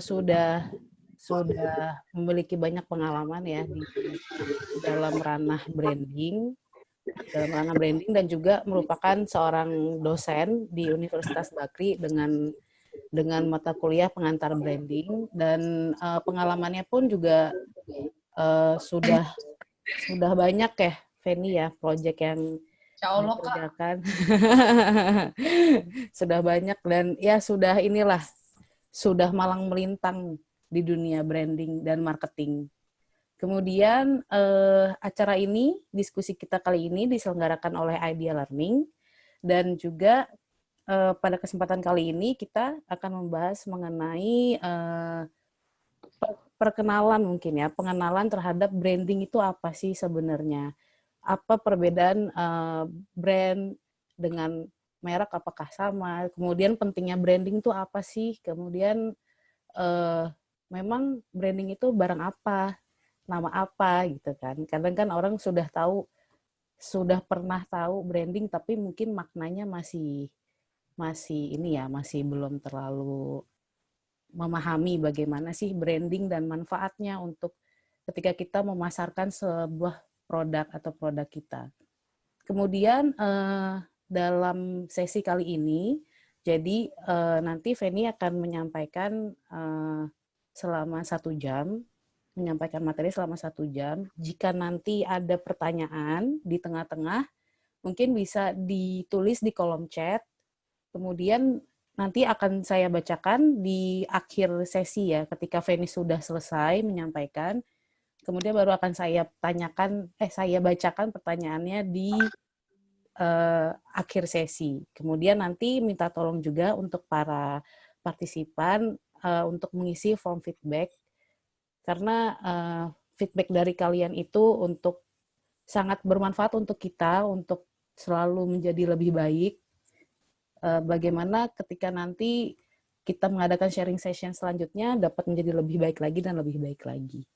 sudah memiliki banyak pengalaman ya di dalam ranah branding, dan juga merupakan seorang dosen di Universitas Bakri dengan mata kuliah pengantar branding, dan pengalamannya pun juga sudah banyak ya, Feni ya, proyek yang Insya Allah, Kak. dikerjakan. Sudah banyak, dan ya sudah malang melintang di dunia branding dan marketing. Kemudian acara ini, diskusi kita kali ini diselenggarakan oleh Idea Learning, dan juga pada kesempatan kali ini kita akan membahas mengenai perkenalan mungkin ya, pengenalan terhadap branding itu apa sih sebenarnya? Apa perbedaan brand dengan merek, apakah sama? Kemudian pentingnya branding itu apa sih? Kemudian memang branding itu barang apa? Nama apa gitu kan? Kadang kan orang sudah pernah tahu branding, tapi mungkin maknanya masih belum terlalu memahami bagaimana sih branding dan manfaatnya untuk ketika kita memasarkan sebuah produk atau produk kita. Kemudian dalam sesi kali ini, jadi nanti Feni akan menyampaikan selama 1 jam, menyampaikan materi selama 1 jam. Jika nanti ada pertanyaan di tengah-tengah, mungkin bisa ditulis di kolom chat. Kemudian nanti akan saya bacakan di akhir sesi ya, ketika Feni sudah selesai menyampaikan. Kemudian baru akan saya bacakan pertanyaannya di akhir sesi. Kemudian nanti minta tolong juga untuk para partisipan untuk mengisi form feedback, karena feedback dari kalian itu sangat bermanfaat untuk kita, untuk selalu menjadi lebih baik. Bagaimana ketika nanti kita mengadakan sharing session selanjutnya dapat menjadi lebih baik lagi dan lebih baik lagi.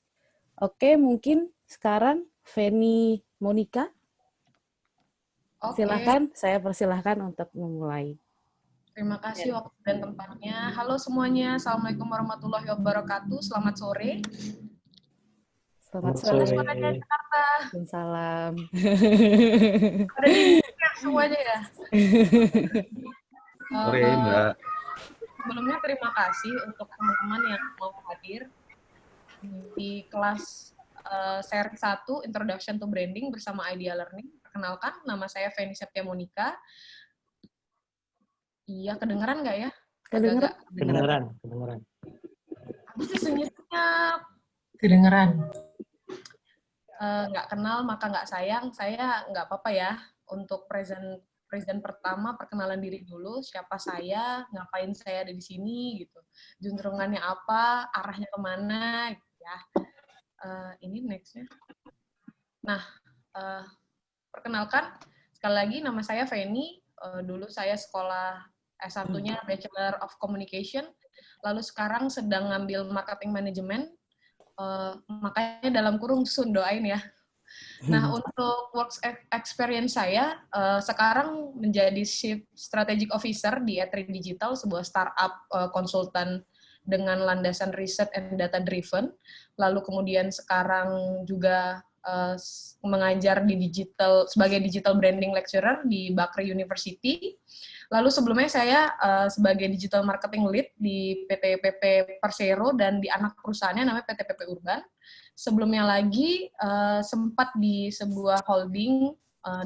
Oke, mungkin sekarang Feni Monica. Silakan, saya persilahkan untuk memulai. Terima kasih waktu dan tempatnya. Halo semuanya, Assalamualaikum warahmatullahi wabarakatuh. Selamat sore. Selamat sore. Suaranya Jakarta. Salam. Ada di Indonesia semuanya ya. Sore, Mbak. Sebelumnya terima kasih untuk teman-teman yang mau hadir di kelas seri 1 Introduction to Branding bersama Idea Learning. Perkenalkan, nama saya Feni Septia Monica. Iya, kedengeran nggak ya? Kedengeran. Habis senyap. Kedengeran. Nggak kenal maka nggak sayang. Saya nggak apa-apa ya untuk present pertama, perkenalan diri dulu, siapa saya, ngapain saya ada di sini gitu, juntrungannya apa, arahnya kemana gitu ya. Ini nextnya. Nah, perkenalkan sekali lagi, nama saya Feni. Dulu saya sekolah S1-nya Bachelor of Communication, lalu sekarang sedang ngambil marketing management. Makanya dalam kurung Sun, doain ya. Nah, untuk work experience saya, sekarang menjadi Chief Strategic Officer di E3 Digital, sebuah startup konsultan dengan landasan riset and data driven. Lalu kemudian sekarang juga mengajar di sebagai digital branding lecturer di Bakri University. Lalu sebelumnya saya sebagai digital marketing lead di PT PP Persero dan di anak perusahaannya namanya PT PP Urban. Sebelumnya lagi sempat di sebuah holding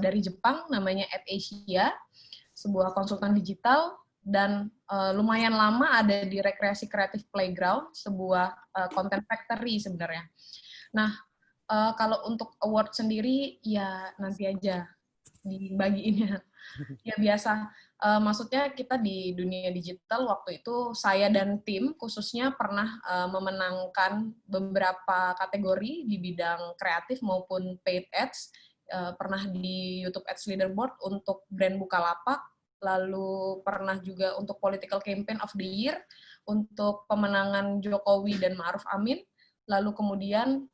dari Jepang namanya AdAsia, sebuah konsultan digital, dan lumayan lama ada di Rekreasi Kreatif Playground, sebuah content factory sebenarnya. Nah, kalau untuk award sendiri ya nanti aja dibagiinnya. Ya biasa, maksudnya kita di dunia digital waktu itu saya dan tim khususnya pernah memenangkan beberapa kategori di bidang kreatif maupun paid ads, pernah di YouTube Ads Leaderboard untuk brand Bukalapak, lalu pernah juga untuk Political Campaign of the Year, untuk pemenangan Jokowi dan Ma'ruf Amin, lalu kemudian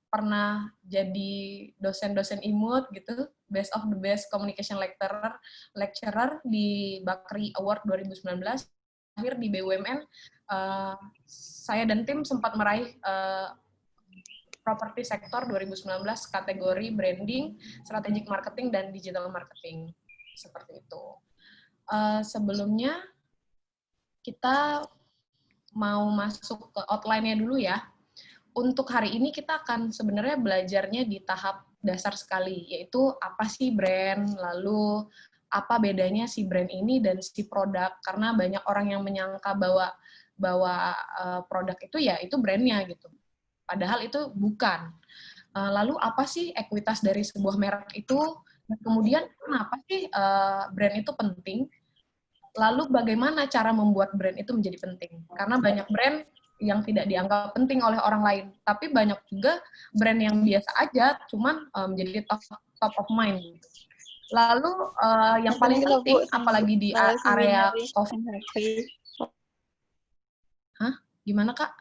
pernah jadi dosen-dosen imut gitu, Best of the Best Communication Lecturer di Bakri Award 2019. terakhir di BUMN, saya dan tim sempat meraih properti sektor 2019 kategori branding, strategic marketing, dan digital marketing. Seperti itu. Sebelumnya, kita mau masuk ke outline-nya dulu ya. Untuk hari ini kita akan sebenarnya belajarnya di tahap dasar sekali, yaitu apa sih brand, lalu apa bedanya si brand ini dan si produk, karena banyak orang yang menyangka bahwa produk itu ya itu brandnya gitu. Padahal itu bukan. Lalu apa sih ekuitas dari sebuah merek itu? Dan kemudian kenapa sih brand itu penting? Lalu bagaimana cara membuat brand itu menjadi penting? Karena banyak brand yang tidak dianggap penting oleh orang lain, tapi banyak juga brand yang biasa aja, cuman menjadi top of mind. Lalu yang paling penting, apalagi di area COVID. Hah? Gimana, Kak?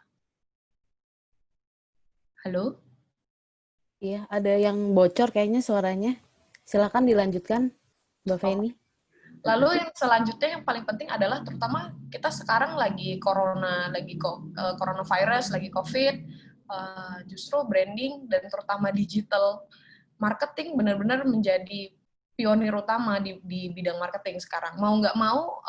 Halo? Iya, ada yang bocor kayaknya suaranya. Silakan dilanjutkan, Mbak Feni. Lalu yang selanjutnya yang paling penting adalah terutama kita sekarang lagi coronavirus, lagi COVID, justru branding dan terutama digital marketing benar-benar menjadi pionir utama di bidang marketing sekarang. Mau nggak mau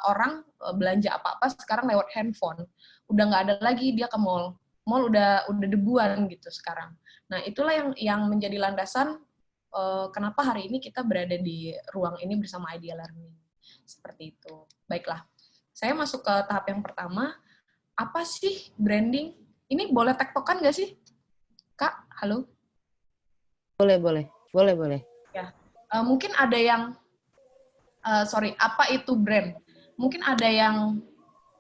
orang belanja apa-apa sekarang lewat handphone. Udah nggak ada lagi dia ke mall. Mall udah debuan gitu sekarang. Nah, itulah yang menjadi landasan kenapa hari ini kita berada di ruang ini bersama Idea Learning. Seperti itu. Baiklah, saya masuk ke tahap yang pertama. Apa sih branding? Ini boleh tektokan nggak sih? Kak, halo? Boleh. Ya, mungkin ada yang, apa itu brand? Mungkin ada yang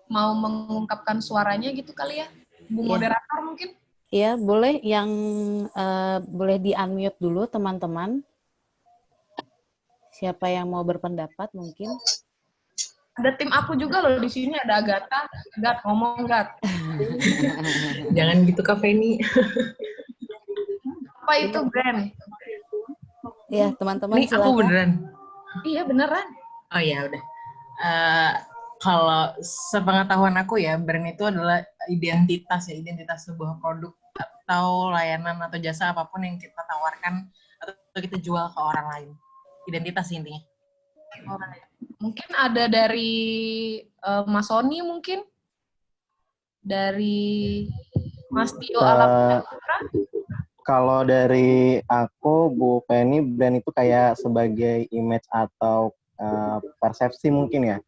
mau mengungkapkan suaranya gitu kali ya? Bu moderator mungkin? Iya, boleh. Yang boleh di-unmute dulu teman-teman. Siapa yang mau berpendapat mungkin? Ada tim aku juga loh di sini, ada Agatha. Gat, ngomong Gat. Jangan gitu Kak Feni. Apa itu brand? Iya, teman-teman Ini silakan. aku beneran. Iya, beneran. Oh ya udah. Kalau sepengetahuan aku ya, brand itu adalah identitas sebuah produk atau layanan atau jasa apapun yang kita tawarkan atau kita jual ke orang lain. Identitas intinya. Mungkin ada dari Mas Sony mungkin? Dari Mas Tio Alam. Kalau dari aku, Bu Penny, brand itu kayak sebagai image atau persepsi mungkin ya.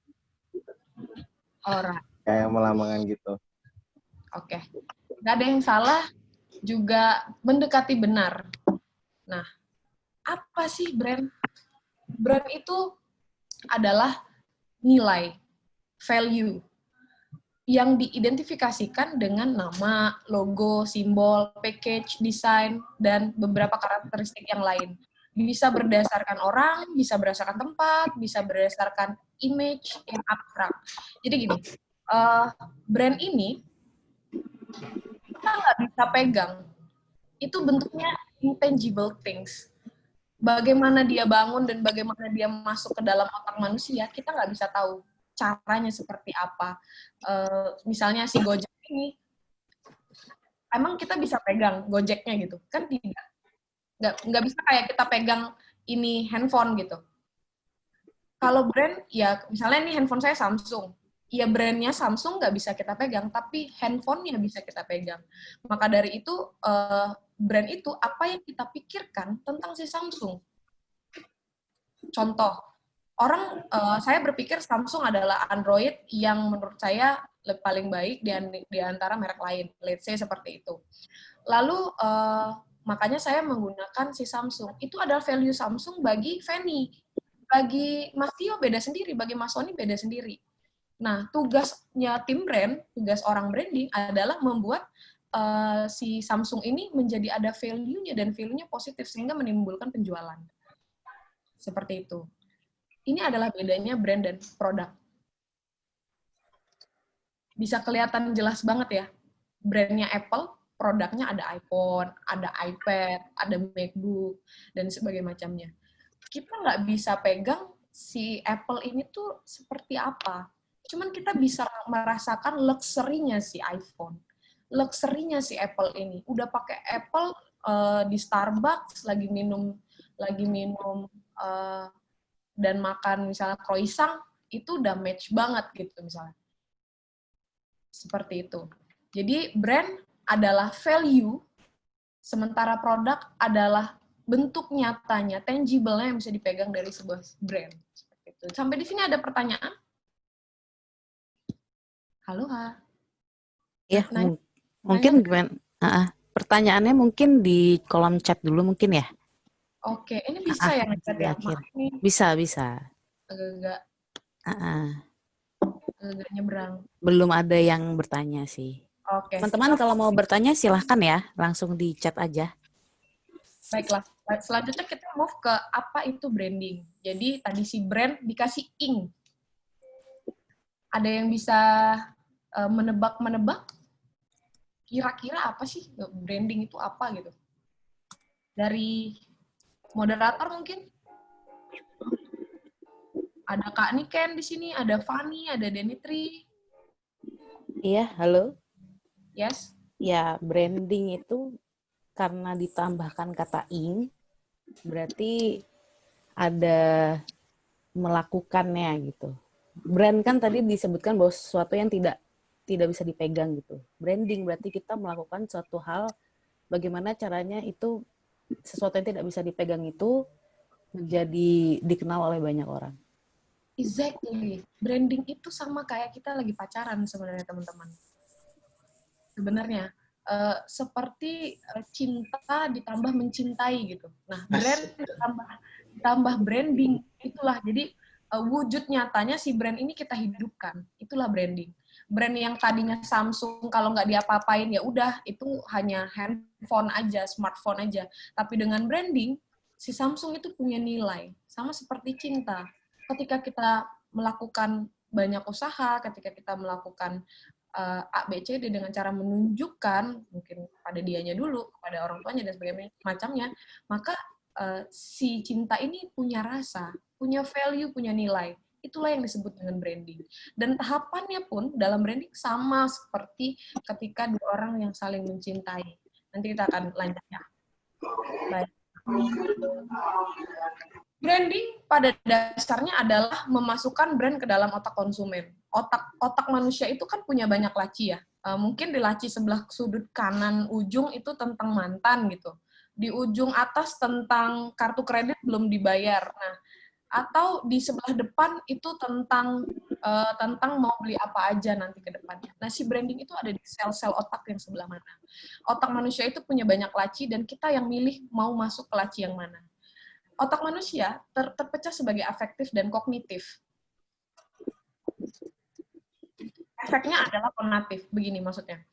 Alright. Kayak melambangkan gitu. Oke. Nggak ada yang salah, juga mendekati benar. Nah, apa sih brand? Brand itu adalah nilai, value, yang diidentifikasikan dengan nama, logo, simbol, package, desain, dan beberapa karakteristik yang lain. Bisa berdasarkan orang, bisa berdasarkan tempat, bisa berdasarkan image yang abstrak. Jadi gini, brand ini kita nggak bisa pegang. Itu bentuknya intangible things. Bagaimana dia bangun dan bagaimana dia masuk ke dalam otak manusia, kita nggak bisa tahu caranya seperti apa. Misalnya si Gojek ini, emang kita bisa pegang Gojeknya gitu? Kan tidak. Nggak bisa kayak kita pegang ini handphone gitu. Kalau brand, ya misalnya ini handphone saya Samsung. Ya brandnya Samsung nggak bisa kita pegang, tapi handphonenya bisa kita pegang. Maka dari itu, brand itu apa yang kita pikirkan tentang si Samsung. Contoh, saya berpikir Samsung adalah Android yang menurut saya paling baik di antara merek lain. Let's say seperti itu. Lalu, makanya saya menggunakan si Samsung. Itu adalah value Samsung bagi Feni. Bagi Mas Tio beda sendiri, bagi Mas Sony beda sendiri. Nah, tugasnya tim brand, tugas orang branding adalah membuat si Samsung ini menjadi ada value-nya dan value-nya positif sehingga menimbulkan penjualan. Seperti itu. Ini adalah bedanya brand dan produk. Bisa kelihatan jelas banget ya. Brandnya Apple, produknya ada iPhone, ada iPad, ada MacBook, dan sebagainya macamnya. Kita nggak bisa pegang si Apple ini tuh seperti apa. Cuman kita bisa merasakan luxury-nya si iPhone, luxury-nya si Apple ini. Udah pakai Apple di Starbucks lagi minum dan makan misalnya croissant, itu udah match banget gitu misalnya. Seperti itu. Jadi brand adalah value, sementara produk adalah bentuk nyatanya, tangible-nya yang bisa dipegang dari sebuah brand. Seperti itu. Sampai di sini ada pertanyaan? Halo, Ha. Ya, mungkin gimana? Pertanyaannya mungkin di kolom chat dulu mungkin ya? Oke, ini bisa ya nge-chat ya? Akhir. Maaf nih, Bisa. agak nyebrang. Belum ada yang bertanya sih. Oke. Teman-teman kalau mau bertanya silahkan ya, langsung di chat aja. Baiklah, selanjutnya kita move ke apa itu branding. Jadi tadi si brand dikasih ing. Ada yang bisa menebak-menebak? Kira-kira apa sih branding itu apa gitu? Dari moderator mungkin? Ada Kak Niken di sini, ada Fani, ada Denitri. Iya, halo. Yes. Ya, branding itu karena ditambahkan kata ing, berarti ada melakukannya gitu. Brand kan tadi disebutkan bahwa sesuatu yang tidak bisa dipegang gitu. Branding berarti kita melakukan suatu hal, bagaimana caranya itu sesuatu yang tidak bisa dipegang itu menjadi dikenal oleh banyak orang. Exactly. Branding itu sama kayak kita lagi pacaran sebenarnya teman-teman. Sebenarnya seperti cinta ditambah mencintai gitu. Nah, brand ditambah branding, itulah. Jadi wujud nyatanya si brand ini kita hidupkan. Itulah branding. Brand yang tadinya Samsung kalau nggak diapa-apain ya udah itu hanya handphone aja, smartphone aja. Tapi dengan branding, si Samsung itu punya nilai. Sama seperti cinta. Ketika kita melakukan banyak usaha, ketika kita melakukan A, B, C, D dengan cara menunjukkan mungkin pada dianya dulu, kepada orang tuanya dan sebagainya macamnya, maka si cinta ini punya rasa, punya value, punya nilai. Itulah yang disebut dengan branding. Dan tahapannya pun dalam branding sama seperti ketika dua orang yang saling mencintai. Nanti kita akan lanjut ya. Baik. Branding pada dasarnya adalah memasukkan brand ke dalam otak konsumen. Otak manusia itu kan punya banyak laci ya. Mungkin di laci sebelah sudut kanan ujung itu tentang mantan gitu. Di ujung atas tentang kartu kredit belum dibayar. Nah, atau di sebelah depan itu tentang mau beli apa aja nanti ke depannya. Nah, si branding itu ada di sel-sel otak yang sebelah mana. Otak manusia itu punya banyak laci dan kita yang milih mau masuk ke laci yang mana. Otak manusia terpecah sebagai afektif dan kognitif. Efeknya adalah konatif, begini maksudnya.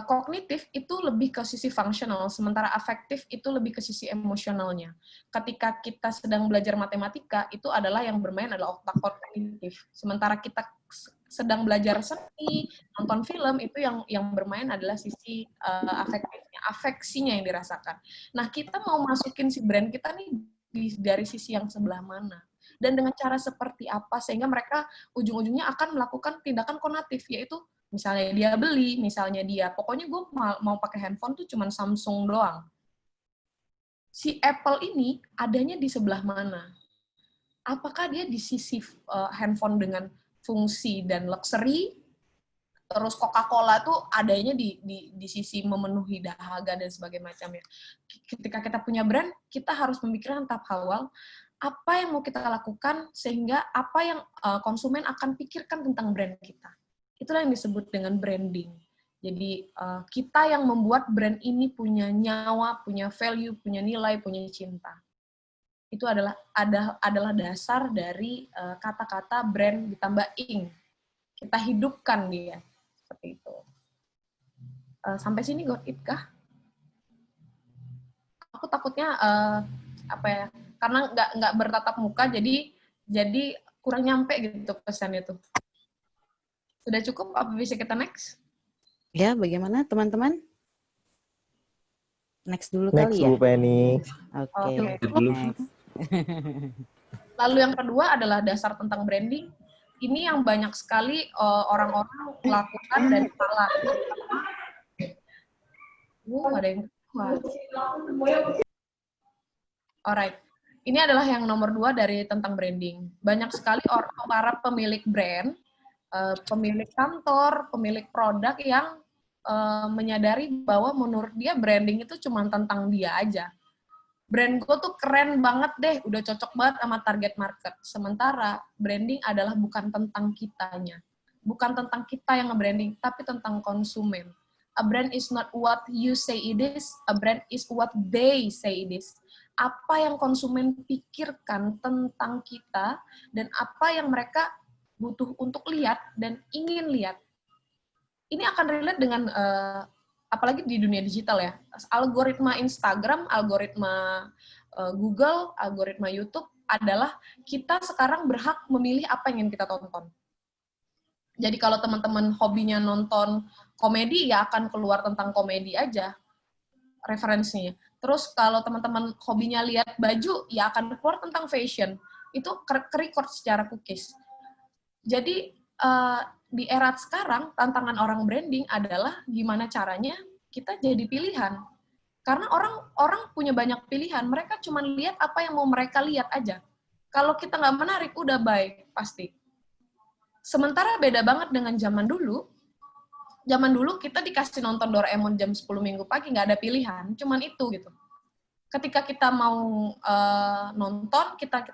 Kognitif itu lebih ke sisi fungsional, sementara afektif itu lebih ke sisi emosionalnya. Ketika kita sedang belajar matematika, itu adalah yang bermain adalah otak kognitif. Sementara kita sedang belajar seni, nonton film, itu yang bermain adalah sisi afektifnya, afeksinya yang dirasakan. Nah, kita mau masukin si brand kita nih dari sisi yang sebelah mana. Dan dengan cara seperti apa, sehingga mereka ujung-ujungnya akan melakukan tindakan konatif, yaitu misalnya dia beli, misalnya dia, pokoknya gue mau pakai handphone tuh cuman Samsung doang. Si Apple ini adanya di sebelah mana? Apakah dia di sisi handphone dengan fungsi dan luxury, terus Coca-Cola tuh adanya di sisi memenuhi dahaga dan sebagainya macamnya. Ketika kita punya brand, kita harus memikirkan tahap awal, apa yang mau kita lakukan sehingga apa yang konsumen akan pikirkan tentang brand kita. Itulah yang disebut dengan branding. Jadi kita yang membuat brand ini punya nyawa, punya value, punya nilai, punya cinta. Itu adalah dasar dari kata-kata brand ditambah ing. Kita hidupkan dia. Seperti itu. Sampai sini got it kah? Aku takutnya apa ya? Karena nggak bertatap muka, jadi kurang nyampe gitu pesannya tuh. Sudah cukup? Apa bisa kita next? Ya, bagaimana teman-teman? Next dulu Next, kali ya? Bu Penny. Oke. Dulu. Lalu yang kedua adalah dasar tentang branding. ini yang banyak sekali orang-orang lakukan dan salah. Ada yang keluar. Alright. Ini adalah yang nomor 2 dari tentang branding. Banyak sekali para pemilik brand, pemilik kantor, pemilik produk yang menyadari bahwa menurut dia branding itu cuma tentang dia aja. Brand gue tuh keren banget deh, udah cocok banget sama target market. Sementara branding adalah bukan tentang kitanya. Bukan tentang kita yang nge-branding, tapi tentang konsumen. A brand is not what you say it is, a brand is what they say it is. Apa yang konsumen pikirkan tentang kita, dan apa yang mereka butuh untuk lihat dan ingin lihat. Ini akan relate dengan, apalagi di dunia digital ya, algoritma Instagram, algoritma Google, algoritma YouTube adalah kita sekarang berhak memilih apa yang ingin kita tonton. Jadi kalau teman-teman hobinya nonton komedi, ya akan keluar tentang komedi aja referensinya. Terus kalau teman-teman hobinya lihat baju, ya akan keluar tentang fashion. Itu ke-record secara cookies. Jadi di era sekarang, tantangan orang branding adalah gimana caranya kita jadi pilihan. Karena orang punya banyak pilihan, mereka cuma lihat apa yang mau mereka lihat aja. Kalau kita nggak menarik, udah bye, pasti. Sementara beda banget dengan zaman dulu. Zaman dulu kita dikasih nonton Doraemon jam 10 minggu pagi, nggak ada pilihan, cuman itu gitu. Ketika kita mau nonton, kita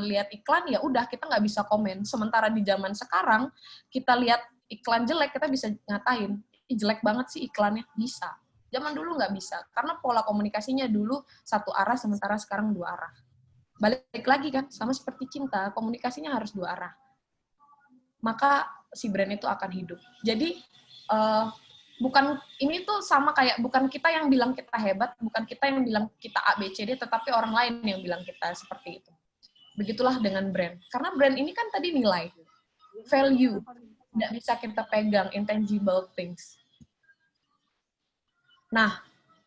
lihat iklan, ya udah kita nggak bisa komen. Sementara di zaman sekarang, kita lihat iklan jelek, kita bisa ngatain, jelek banget sih iklannya, bisa. Zaman dulu nggak bisa, karena pola komunikasinya dulu satu arah, sementara sekarang 2 arah. Balik lagi kan, sama seperti cinta, komunikasinya harus 2 arah. Maka si brand itu akan hidup. Jadi, bukan ini tuh sama kayak bukan kita yang bilang kita hebat, bukan kita yang bilang kita A, B, C, D, tetapi orang lain yang bilang kita seperti itu. Begitulah dengan brand. Karena brand ini kan tadi nilai, value, tidak bisa kita pegang, intangible things. Nah,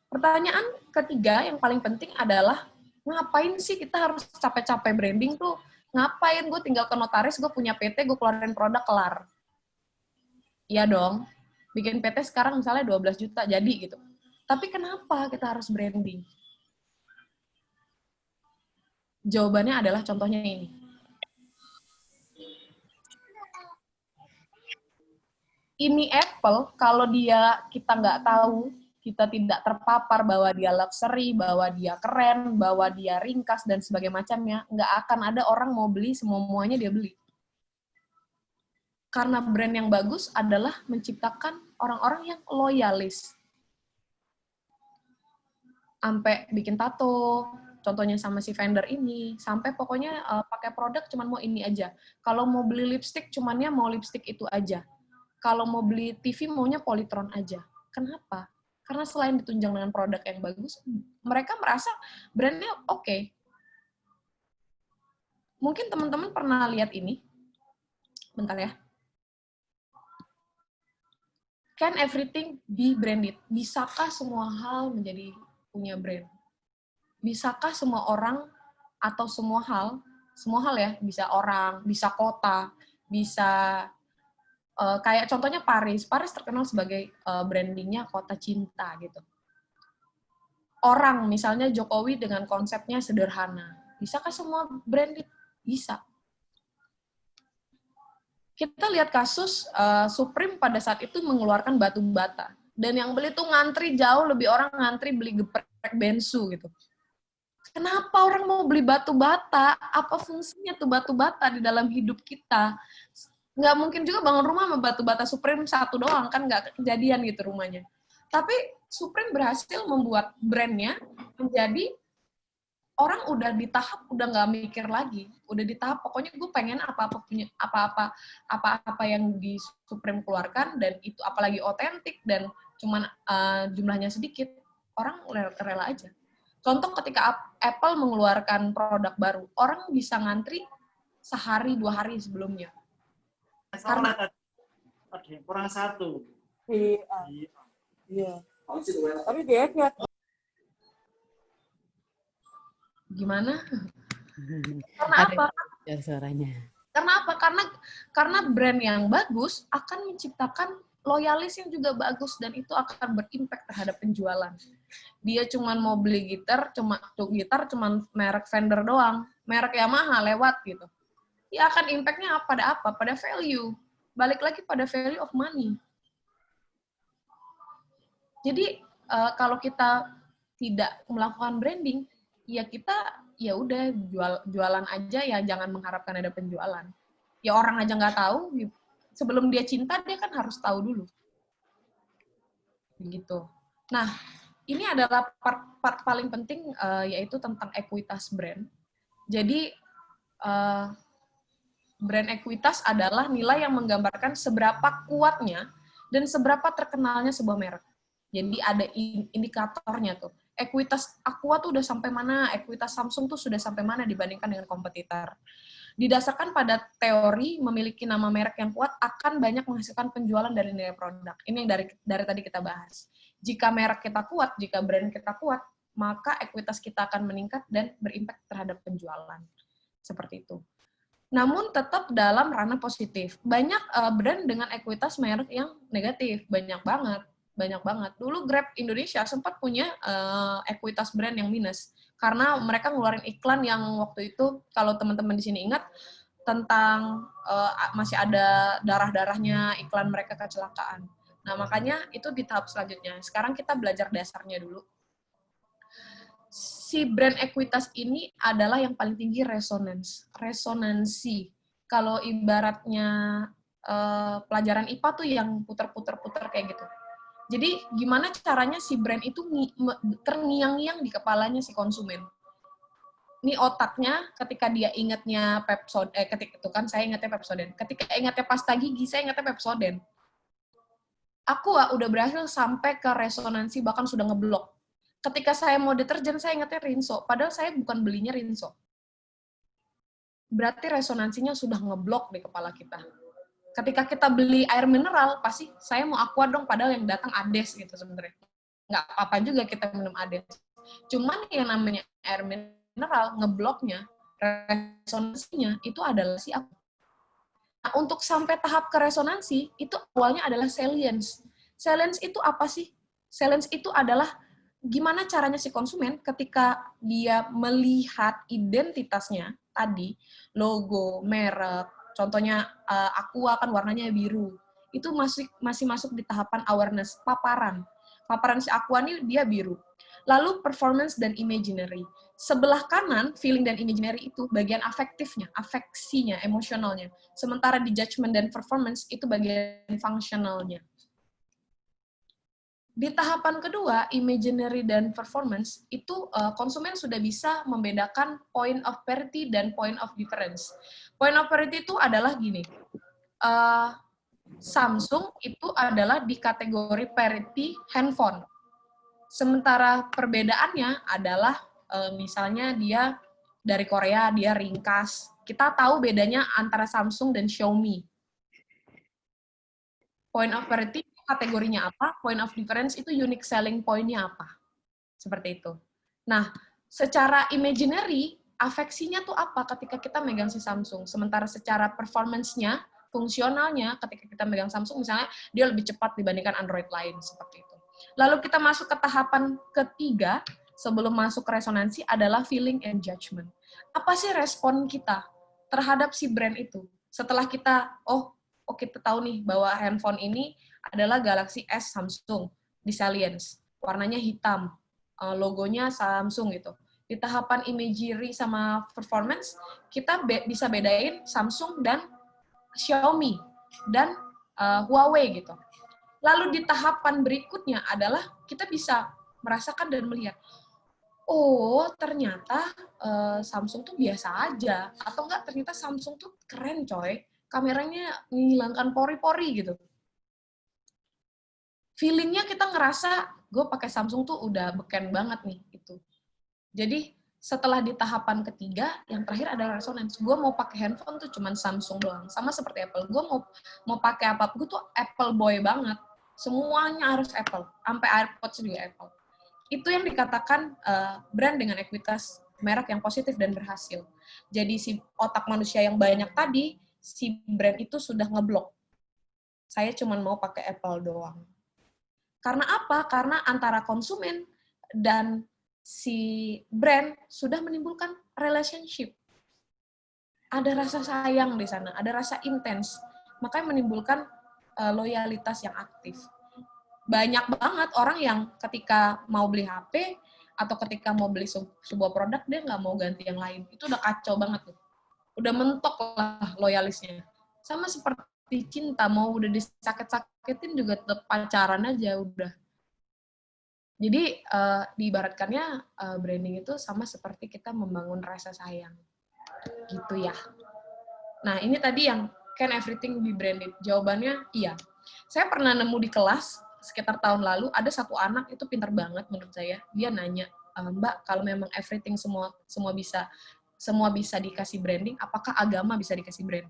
pertanyaan ketiga yang paling penting adalah, ngapain sih kita harus capek-capek branding tuh? Ngapain gue tinggal ke notaris, gue punya PT, gue keluarin produk, kelar. Iya dong. Bikin PT sekarang misalnya 12 juta jadi gitu. Tapi kenapa kita harus branding? Jawabannya adalah contohnya ini. Ini Apple, kalau kita nggak tahu, kita tidak terpapar bahwa dia luxury, bahwa dia keren, bahwa dia ringkas, dan sebagainya macamnya, nggak akan ada orang mau beli, semuanya dia beli. Karena brand yang bagus adalah menciptakan orang-orang yang loyalis. Sampai bikin tato, contohnya sama si vendor ini, sampai pokoknya pakai produk cuman mau ini aja. Kalau mau beli lipstick, cumannya mau lipstick itu aja. Kalau mau beli TV, maunya Polytron aja. Kenapa? Karena selain ditunjang dengan produk yang bagus, mereka merasa brandnya oke. Mungkin teman-teman pernah lihat ini. Bentar ya. Can everything be branded? Bisakah semua hal menjadi punya brand? Bisakah semua orang atau semua hal ya, bisa orang, bisa kota, bisa kayak contohnya Paris. Paris terkenal sebagai brandingnya kota cinta gitu. Orang, misalnya Jokowi dengan konsepnya sederhana. Bisakah semua branded? Bisa. Kita lihat kasus Supreme pada saat itu mengeluarkan batu bata. Dan yang beli tuh ngantri jauh, lebih orang ngantri beli geprek bensu gitu. Kenapa orang mau beli batu bata? Apa fungsinya tuh batu bata di dalam hidup kita? Nggak mungkin juga bangun rumah sama batu bata Supreme satu doang, kan nggak kejadian gitu rumahnya. Tapi Supreme berhasil membuat brandnya menjadi orang udah di tahap udah nggak mikir lagi, udah di tahap pokoknya gue pengen apa-apa yang di Supreme keluarkan, dan itu apalagi otentik dan cuman jumlahnya sedikit, orang rela aja. Contoh ketika Apple mengeluarkan produk baru, orang bisa ngantri sehari 2 hari sebelumnya. Karena kurang satu. Iya. Tapi dia gimana? Karena apa? Suaranya. Karena apa? Karena brand yang bagus akan menciptakan loyalis yang juga bagus dan itu akan berimpact terhadap penjualan. Dia cuman mau beli gitar cuman merek vendor doang, merek Yamaha lewat gitu. Ya akan impact-nya pada apa? Pada value. Balik lagi pada value of money. Jadi kalau kita tidak melakukan branding, ya kita ya udah jualan aja ya, jangan mengharapkan ada penjualan. Ya orang aja nggak tahu, sebelum dia cinta dia kan harus tahu dulu. Begitu. Nah, ini adalah part paling penting yaitu tentang ekuitas brand. Jadi brand ekuitas adalah nilai yang menggambarkan seberapa kuatnya dan seberapa terkenalnya sebuah merek. Jadi ada indikatornya tuh. Ekuitas Aqua tuh udah sampai mana, ekuitas Samsung tuh sudah sampai mana dibandingkan dengan kompetitor. Didasarkan pada teori memiliki nama merek yang kuat akan banyak menghasilkan penjualan dari nilai produk. Ini yang dari tadi kita bahas. Jika merek kita kuat, jika brand kita kuat, maka ekuitas kita akan meningkat dan berimpact terhadap penjualan. Seperti itu. Namun tetap dalam ranah positif. Banyak brand dengan ekuitas merek yang negatif, banyak banget. Dulu Grab Indonesia sempat punya ekuitas brand yang minus karena mereka ngeluarin iklan yang waktu itu, kalau teman-teman di sini ingat, tentang masih ada darah-darahnya iklan mereka kecelakaan. Nah, makanya itu di tahap selanjutnya. Sekarang kita belajar dasarnya dulu. Si brand ekuitas ini adalah yang paling tinggi resonansi. Kalau ibaratnya pelajaran IPA tuh yang puter-puter kayak gitu. Jadi gimana caranya si brand itu terngiang-ngiang di kepalanya si konsumen. Ini otaknya ketika dia ingatnya Pepsodent, ketika itu kan saya ingatnya Pepsodent. Ketika ingatnya pasta gigi, saya ingatnya Pepsodent. Aku udah berhasil sampai ke resonansi, bahkan sudah ngeblok. Ketika saya mau deterjen, saya ingatnya Rinso. Padahal saya bukan belinya Rinso. Berarti resonansinya sudah ngeblok di kepala kita. Ketika kita beli air mineral, pasti saya mau Aqua dong, padahal yang datang Ades gitu sebenarnya. Nggak apa-apa juga kita minum Ades. Cuman yang namanya air mineral, ngebloknya, resonansinya, itu adalah si Aqua. Nah, untuk sampai tahap ke resonansi, itu awalnya adalah salience. Salience itu apa sih? Salience itu adalah gimana caranya si konsumen ketika dia melihat identitasnya tadi, logo, merek, contohnya Aqua kan warnanya biru, itu masih masuk di tahapan awareness, paparan si Aqua ini dia biru. Lalu performance dan imaginary. Sebelah kanan, feeling dan imaginary itu bagian afektifnya, afeksinya, emosionalnya. Sementara di judgment dan performance itu bagian functionalnya. Di tahapan kedua, imaginary dan performance, itu konsumen sudah bisa membedakan point of parity dan point of difference. Point of parity itu adalah gini, Samsung itu adalah di kategori parity handphone. Sementara perbedaannya adalah misalnya dia dari Korea, dia ringkas. Kita tahu bedanya antara Samsung dan Xiaomi. Point of parity kategorinya apa, point of difference itu unique selling point-nya apa. Seperti itu. Nah, secara imaginary, afeksinya tuh apa ketika kita megang si Samsung. Sementara secara performance-nya, fungsionalnya, ketika kita megang Samsung, misalnya dia lebih cepat dibandingkan Android lain, seperti itu. Lalu kita masuk ke tahapan ketiga, sebelum masuk ke resonansi, adalah feeling and judgment. Apa sih respon kita terhadap si brand itu? Setelah kita, kita tahu nih bahwa handphone ini adalah Galaxy S Samsung di Salience, warnanya hitam, logonya Samsung gitu. Di tahapan imagery sama performance, kita bisa bedain Samsung dan Xiaomi dan Huawei gitu. Lalu di tahapan berikutnya adalah kita bisa merasakan dan melihat, oh ternyata Samsung tuh biasa aja, atau enggak ternyata Samsung tuh keren coy, kameranya menghilangkan pori-pori gitu. Feeling-nya kita ngerasa, gue pakai Samsung tuh udah beken banget nih, itu. Jadi, setelah di tahapan ketiga, yang terakhir adalah resonance. Gue mau pakai handphone tuh cuman Samsung doang. Sama seperti Apple. Gue mau pakai apapun, gue tuh Apple boy banget. Semuanya harus Apple. Sampai AirPods juga Apple. Itu yang dikatakan brand dengan ekuitas merek yang positif dan berhasil. Jadi si otak manusia yang banyak tadi, si brand itu sudah ngeblok. Saya cuma mau pakai Apple doang. Karena apa? Karena antara konsumen dan si brand sudah menimbulkan relationship. Ada rasa sayang di sana, ada rasa intens. Makanya menimbulkan loyalitas yang aktif. Banyak banget orang yang ketika mau beli HP atau ketika mau beli sebuah produk, dia nggak mau ganti yang lain. Itu udah kacau banget tuh. Udah mentok lah loyalisnya. Sama seperti cinta, mau udah disakit-sakitin juga tetap pacaran aja udah. Jadi diibaratkannya branding itu sama seperti kita membangun rasa sayang. Gitu ya. Nah, ini tadi yang can everything be branded? Jawabannya iya. Saya pernah nemu di kelas sekitar tahun lalu, ada satu anak itu pintar banget menurut saya. Dia nanya, Mbak, kalau memang everything semua bisa dikasih branding, apakah agama bisa dikasih brand?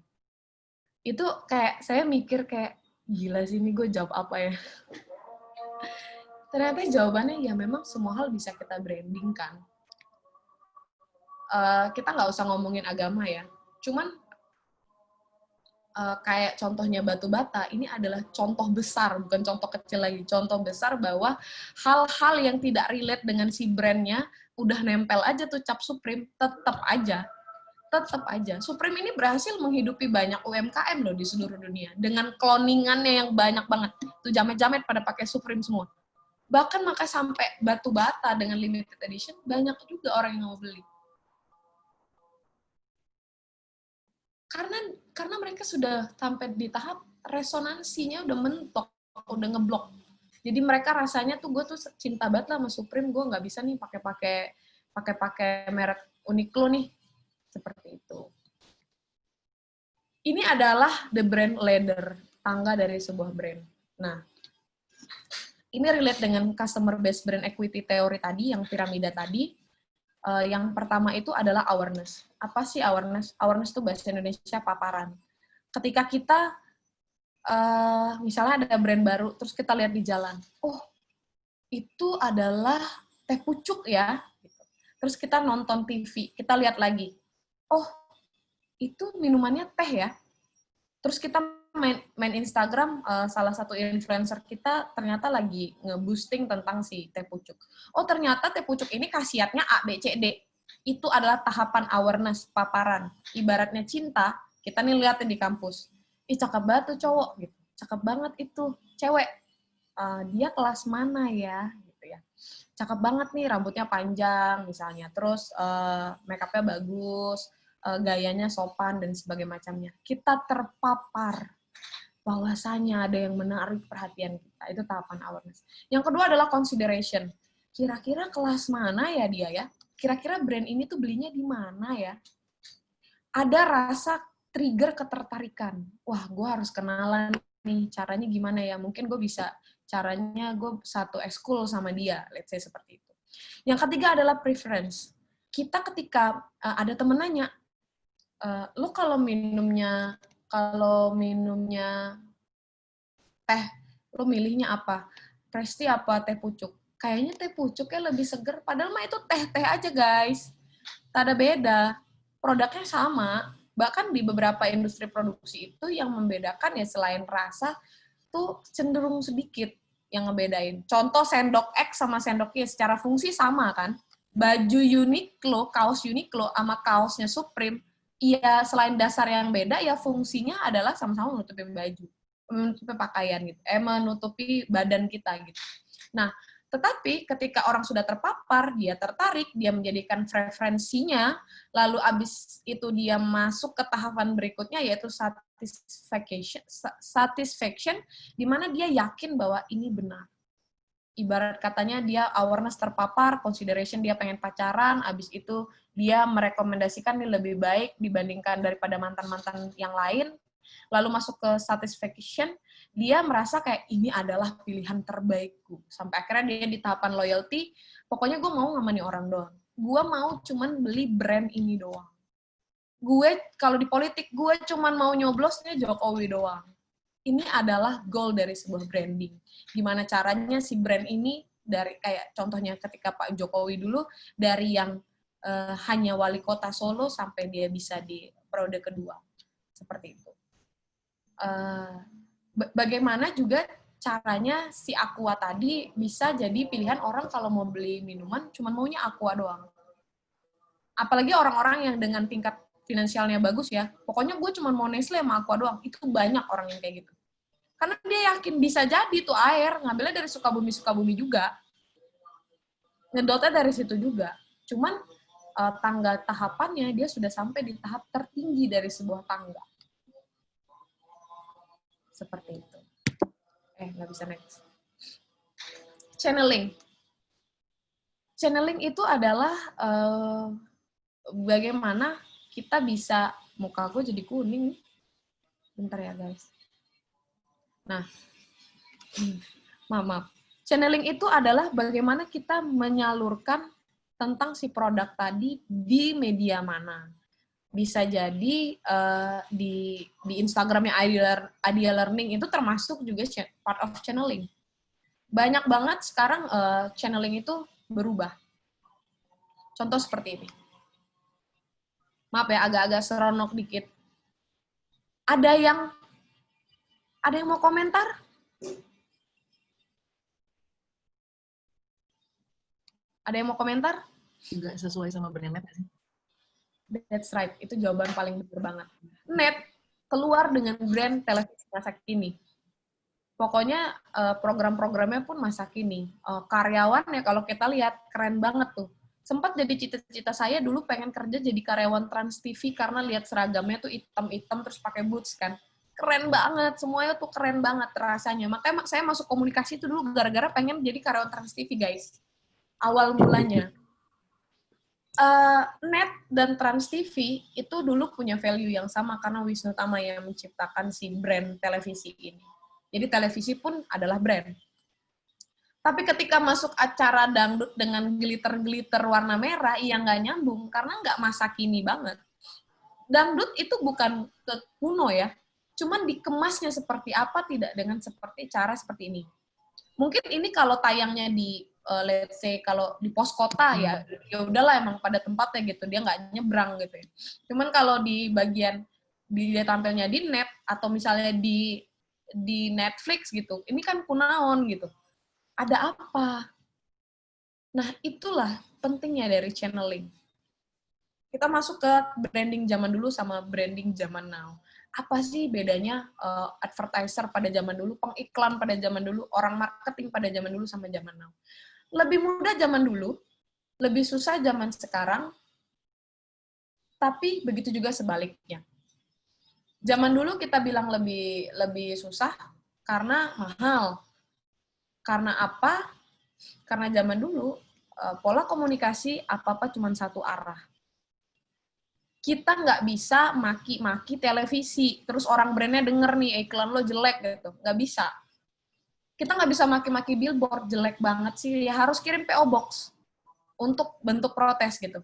Itu kayak saya mikir kayak gila sih ini gue jawab apa ya? Ternyata jawabannya ya memang semua hal bisa kita branding kan. Kita nggak usah ngomongin agama ya. Cuman kayak contohnya batu bata, ini adalah contoh besar, bukan contoh kecil lagi, contoh besar bahwa hal-hal yang tidak relate dengan si brandnya, udah nempel aja tuh cap Supreme, tetap aja. Supreme ini berhasil menghidupi banyak UMKM loh di seluruh dunia, dengan cloningannya yang banyak banget. Tuh jamet-jamet pada pakai Supreme semua. Bahkan maka sampai batu bata dengan limited edition, banyak juga orang yang mau beli. Karena mereka sudah sampai di tahap resonansinya udah mentok, udah ngeblok. Jadi mereka rasanya tuh gue tuh cinta banget lah sama Supreme, gue nggak bisa nih pakai merek Uniqlo nih, seperti itu. Ini adalah the brand ladder, tangga dari sebuah brand. Nah, ini relate dengan customer based brand equity teori tadi, yang piramida tadi. Yang pertama itu adalah awareness. Apa sih awareness? Awareness itu bahasa Indonesia paparan. Ketika kita, misalnya ada brand baru, terus kita lihat di jalan, oh, itu adalah teh pucuk ya. Terus kita nonton TV, kita lihat lagi, oh, itu minumannya teh ya. Terus kita main Instagram, salah satu influencer kita ternyata lagi nge-boosting tentang si teh pucuk. Oh, ternyata teh pucuk ini khasiatnya A, B, C, D. Itu adalah tahapan awareness, paparan. Ibaratnya cinta, kita nih liatin di kampus. Ih, cakep banget tuh cowok, gitu. Cakep banget itu cewek. Dia kelas mana ya? Gitu ya. Cakep banget nih, rambutnya panjang misalnya. Terus make-up-nya bagus, gayanya sopan, dan sebagainya macamnya. Kita terpapar bahwasanya ada yang menarik perhatian kita. Itu tahapan awareness. Yang kedua adalah consideration. Kira-kira kelas mana ya dia ya? Kira-kira brand ini tuh belinya di mana ya? Ada rasa trigger ketertarikan. Wah, gue harus kenalan nih. Caranya gimana ya? Mungkin gue bisa, caranya gue satu ekskul sama dia. Let's say seperti itu. Yang ketiga adalah preference. Kita ketika ada temen nanya, lo kalau minumnya teh, lo milihnya apa? Presti apa teh pucuk? Kayaknya teh pucuknya lebih seger, padahal mah itu teh-teh aja guys. Tak ada beda. Produknya sama. Bahkan di beberapa industri produksi itu yang membedakan ya selain rasa, tuh cenderung sedikit yang ngebedain. Contoh sendok X sama sendok Y secara fungsi sama kan? Baju Uniqlo, kaos Uniqlo sama kaosnya Supreme, iya, selain dasar yang beda, ya fungsinya adalah sama-sama menutupi baju, menutupi pakaian gitu, menutupi badan kita gitu. Nah, tetapi ketika orang sudah terpapar, dia tertarik, dia menjadikan preferensinya, lalu abis itu dia masuk ke tahapan berikutnya, yaitu satisfaction, di mana dia yakin bahwa ini benar. Ibarat katanya dia awareness terpapar, consideration dia pengen pacaran, abis itu dia merekomendasikan ini lebih baik dibandingkan daripada mantan-mantan yang lain, lalu masuk ke satisfaction, dia merasa kayak ini adalah pilihan terbaikku. Sampai akhirnya dia di tahapan loyalty, pokoknya gue mau ngamani orang doang. Gue mau cuman beli brand ini doang. Gue, kalau di politik, gue cuman mau nyoblosnya Jokowi doang. Ini adalah goal dari sebuah branding. Gimana caranya si brand ini, dari kayak contohnya ketika Pak Jokowi dulu, dari yang hanya wali kota Solo sampai dia bisa di periode kedua. Seperti itu. Bagaimana juga caranya si Aqua tadi bisa jadi pilihan orang kalau mau beli minuman cuma maunya Aqua doang. Apalagi orang-orang yang dengan tingkat finansialnya bagus ya, pokoknya gue cuma mau Nestle sama Aqua doang. Itu banyak orang yang kayak gitu. Karena dia yakin bisa jadi tuh air, ngambilnya dari Sukabumi juga. Ngedotnya dari situ juga. Cuman tangga tahapannya dia sudah sampai di tahap tertinggi dari sebuah tangga. Seperti itu. Nggak bisa next. Channeling. Channeling itu adalah bagaimana kita bisa, muka gue jadi kuning. Bentar ya guys. Nah, maaf. Channeling itu adalah bagaimana kita menyalurkan tentang si produk tadi di media mana. Bisa jadi di Instagramnya Idea Learning itu termasuk juga part of channeling. Banyak banget sekarang channeling itu berubah. Contoh seperti ini. Maaf ya, agak-agak seronok dikit. Ada yang mau komentar? Ada yang mau komentar? Juga sesuai sama brand Net sih. That's right, itu jawaban paling benar banget. Net keluar dengan brand televisi masa kini. Pokoknya program-programnya pun masa kini. Karyawannya kalau kita lihat keren banget tuh. Sempat jadi cita-cita saya dulu pengen kerja jadi karyawan Trans TV karena lihat seragamnya tuh hitam-hitam terus pakai boots kan. Keren banget, semuanya tuh keren banget rasanya. Makanya saya masuk komunikasi itu dulu gara-gara pengen jadi karyawan Trans TV, guys. Awal mulanya. Net dan Trans TV itu dulu punya value yang sama karena Wisnu Tama yang menciptakan si brand televisi ini. Jadi televisi pun adalah brand. Tapi ketika masuk acara dangdut dengan glitter-glitter warna merah, yang nggak nyambung karena nggak masa kini banget. Dangdut itu bukan kuno ya, cuman dikemasnya seperti apa tidak dengan cara seperti ini. Mungkin ini kalau tayangnya di let's say kalau di pos kota ya udahlah emang pada tempatnya gitu, dia nggak nyebrang gitu ya. Cuman kalau di bagian dia tampilnya di net atau misalnya di Netflix gitu, ini kan kunaon gitu. Ada apa? Nah, itulah pentingnya dari channeling. Kita masuk ke branding zaman dulu sama branding zaman now. Apa sih bedanya advertiser pada zaman dulu, pengiklan pada zaman dulu, orang marketing pada zaman dulu sama zaman now? Lebih mudah zaman dulu, lebih susah zaman sekarang, tapi begitu juga sebaliknya. Zaman dulu kita bilang lebih susah karena mahal. Karena apa? Karena zaman dulu pola komunikasi apa-apa cuma satu arah. Kita nggak bisa maki-maki televisi, terus orang brandnya denger nih iklan lo jelek gitu, nggak bisa. Kita nggak bisa maki-maki billboard, jelek banget sih, ya harus kirim PO Box untuk bentuk protes gitu.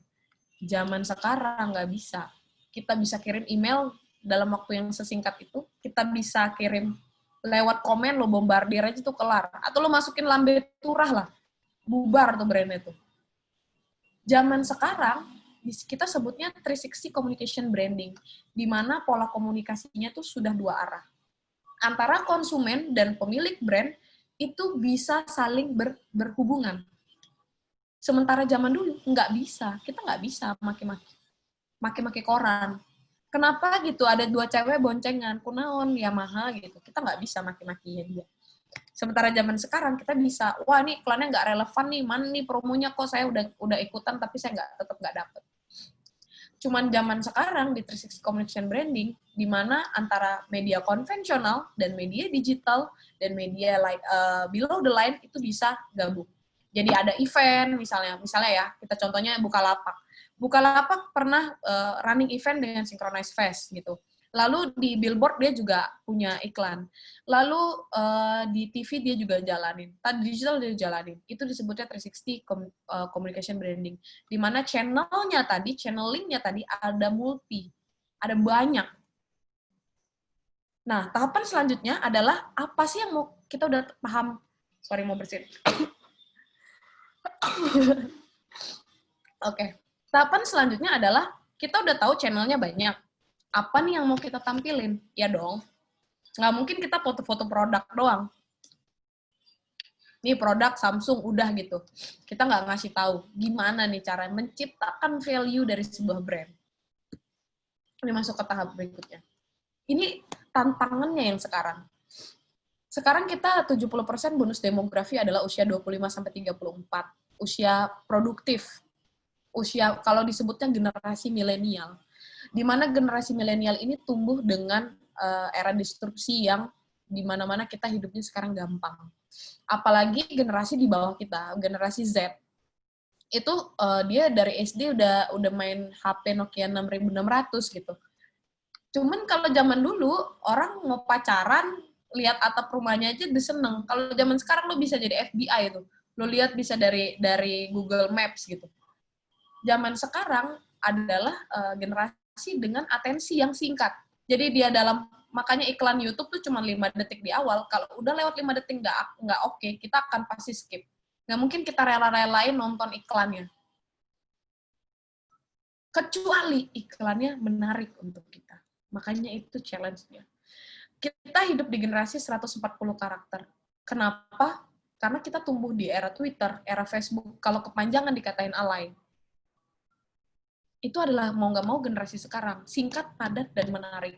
Zaman sekarang nggak bisa. Kita bisa kirim email dalam waktu yang sesingkat itu, kita bisa kirim lewat komen, lo bombardir aja tuh kelar. Atau lo masukin lambe turah lah, bubar tuh brandnya tuh. Zaman sekarang, kita sebutnya 360 communication branding, di mana pola komunikasinya tuh sudah dua arah. Antara konsumen dan pemilik brand itu bisa saling berhubungan. Sementara zaman dulu nggak bisa, kita nggak bisa maki-maki koran. Kenapa gitu? Ada dua cewek boncengan, kunaon, Yamaha gitu. Kita nggak bisa maki-makinya dia. Sementara zaman sekarang kita bisa, wah ini iklannya nggak relevan nih, mana nih promonya kok saya udah ikutan tapi saya tetap nggak dapet. Cuman zaman sekarang di 360 communication branding, di mana antara media konvensional dan media digital dan media below the line itu bisa gabung. Jadi ada event misalnya ya kita contohnya Bukalapak. Bukalapak pernah running event dengan Synchronize Fest gitu. Lalu di billboard dia juga punya iklan. Lalu di TV dia juga jalanin. Tadi digital dia jalanin. Itu disebutnya 360 communication branding. Di mana channelingnya tadi ada multi. Ada banyak. Nah, tahapan selanjutnya adalah apa sih yang mau kita udah paham. Sorry, mau bersin. Oke. Tahapan selanjutnya adalah kita udah tahu channelnya banyak. Apa nih yang mau kita tampilin? Ya dong. Nggak mungkin kita foto-foto produk doang. Nih produk Samsung udah gitu. Kita nggak ngasih tahu gimana nih cara menciptakan value dari sebuah brand. Ini masuk ke tahap berikutnya. Ini tantangannya yang sekarang. Sekarang kita 70% bonus demografi adalah usia 25-34. Usia produktif. Usia, kalau disebutnya generasi milenial. Di mana generasi milenial ini tumbuh dengan era disrupsi yang di mana-mana kita hidupnya sekarang gampang. Apalagi generasi di bawah kita, generasi Z. Itu dia dari SD udah main HP Nokia 6600 gitu. Cuman kalau zaman dulu, orang mau pacaran, lihat atap rumahnya aja udah seneng. Kalau zaman sekarang lo bisa jadi FBI itu. Lo lihat bisa dari Google Maps gitu. Zaman sekarang adalah generasi dengan atensi yang singkat. Jadi dia makanya iklan YouTube tuh cuma 5 detik di awal. Kalau udah lewat 5 detik nggak oke, kita akan pasti skip. Nggak mungkin kita rela-relain nonton iklannya. Kecuali iklannya menarik untuk kita. Makanya itu challenge-nya. Kita hidup di generasi 140 karakter. Kenapa? Karena kita tumbuh di era Twitter, era Facebook. Kalau kepanjangan dikatain alay. Itu adalah mau nggak mau generasi sekarang. Singkat, padat, dan menarik.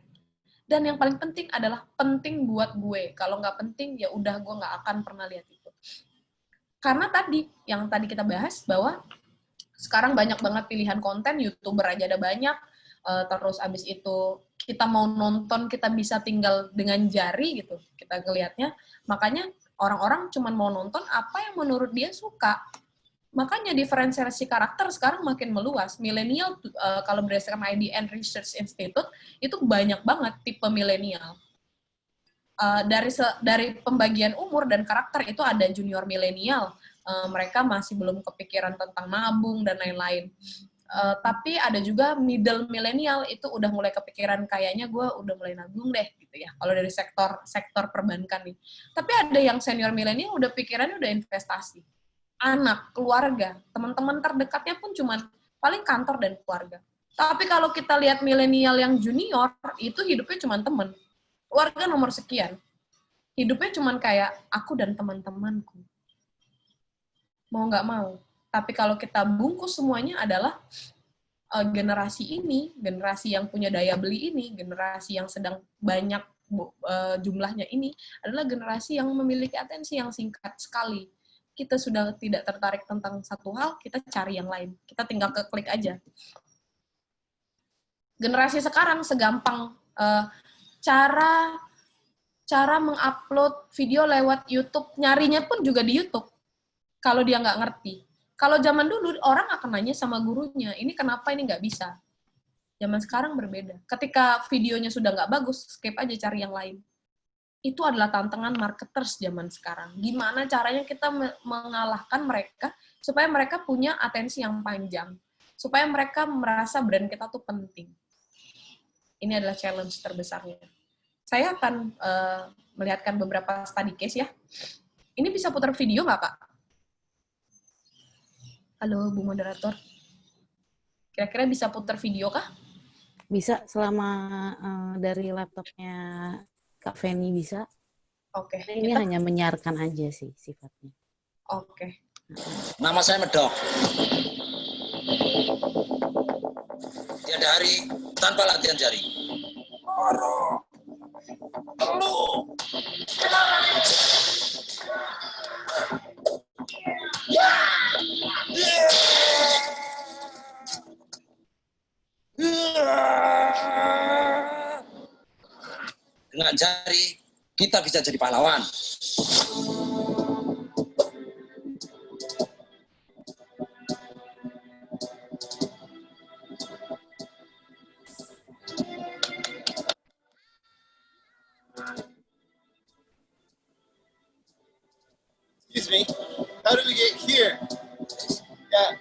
Dan yang paling penting adalah penting buat gue. Kalau nggak penting, ya udah gue nggak akan pernah lihat itu. Karena yang tadi kita bahas, bahwa sekarang banyak banget pilihan konten, YouTuber aja ada banyak, terus abis itu kita mau nonton, kita bisa tinggal dengan jari gitu, kita ngelihatnya. Makanya orang-orang cuma mau nonton apa yang menurut dia suka. Makanya diferensiasi karakter sekarang makin meluas. Milenial, kalau berdasarkan IDN Research Institute, itu banyak banget tipe milenial. Dari pembagian umur dan karakter itu ada junior milenial, mereka masih belum kepikiran tentang nabung dan lain-lain. Tapi ada juga middle milenial, itu udah mulai kepikiran kayaknya gue udah mulai nabung deh gitu ya. Kalau dari sektor perbankan nih. Tapi ada yang senior milenial udah pikirannya udah investasi. Anak, keluarga, teman-teman terdekatnya pun cuman paling kantor dan keluarga. Tapi kalau kita lihat milenial yang junior, itu hidupnya cuman teman. Keluarga nomor sekian. Hidupnya cuman kayak aku dan teman-temanku. Mau nggak mau. Tapi kalau kita bungkus semuanya adalah generasi ini, generasi yang punya daya beli ini, generasi yang sedang banyak jumlahnya ini, adalah generasi yang memiliki atensi yang singkat sekali. Kita sudah tidak tertarik tentang satu hal, kita cari yang lain. Kita tinggal klik aja. Generasi sekarang segampang cara mengupload video lewat YouTube, nyarinya pun juga di YouTube. Kalau dia nggak ngerti. Kalau zaman dulu, orang akan nanya sama gurunya, ini kenapa ini nggak bisa? Zaman sekarang berbeda. Ketika videonya sudah nggak bagus, skip aja cari yang lain. Itu adalah tantangan marketers zaman sekarang. Gimana caranya kita mengalahkan mereka, supaya mereka punya atensi yang panjang. Supaya mereka merasa brand kita tuh penting. Ini adalah challenge terbesarnya. Saya akan melihatkan beberapa study case ya. Ini bisa putar video nggak, Kak? Halo, Bu Moderator. Kira-kira bisa putar video kah? Bisa, selama dari laptopnya Kak Feni bisa. Oke. Ini hanya menyiarkan aja sih sifatnya. Oke. Nama saya Medok. Tiada hari tanpa latihan jari. Dengan jari kita bisa jadi pahlawan. Excuse me, how did we get here? Yeah.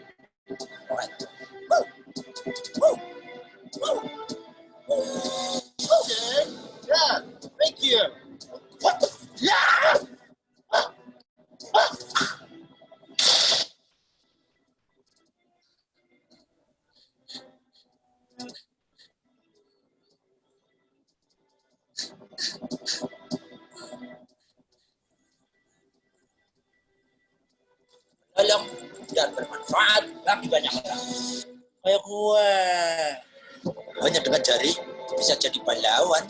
Okay, yeah, thank you. Yeah! dalam dan bermanfaat bagi banyak orang. Kayak gua. Hanya dengan jari bisa jadi pahlawan.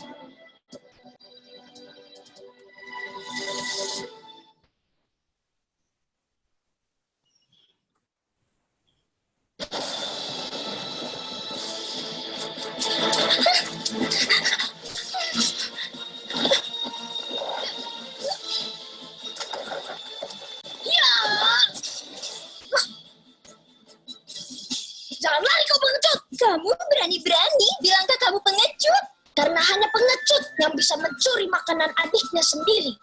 Jangan lari kau pengecut. Kamu berani-berani bilang ke kamu pengecut. Karena hanya pengecut yang bisa mencuri makanan adiknya sendiri.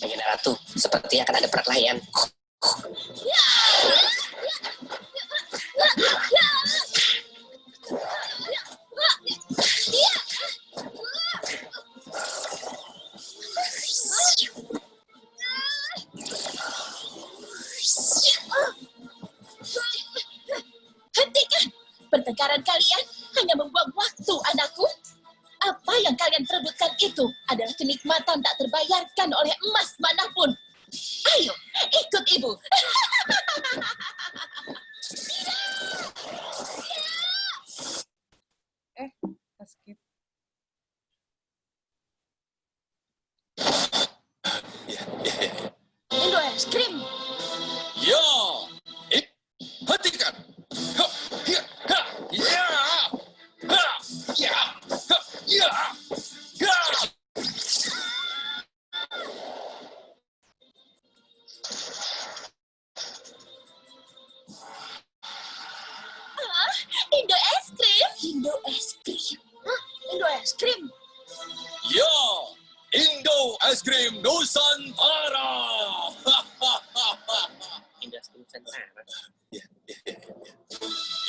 Pengen Ratu, sepertinya akan ada perkelahian. Hentikan! Pertengkaran kalian hanya membuang waktu, anakku. Apa yang kalian perebutkan itu adalah kenikmatan tak terbayarkan oleh emas manapun. Ayo, ikut ibu. Skip. Indo es krim. Ya, hentikan. Ha, ya, ha, ya, ha, ya, ha, ya, ya. Indo es krim. Indo es krim. Hah? Indo es krim. Ya, Indo es krim Nusantara. Indah Nusantara.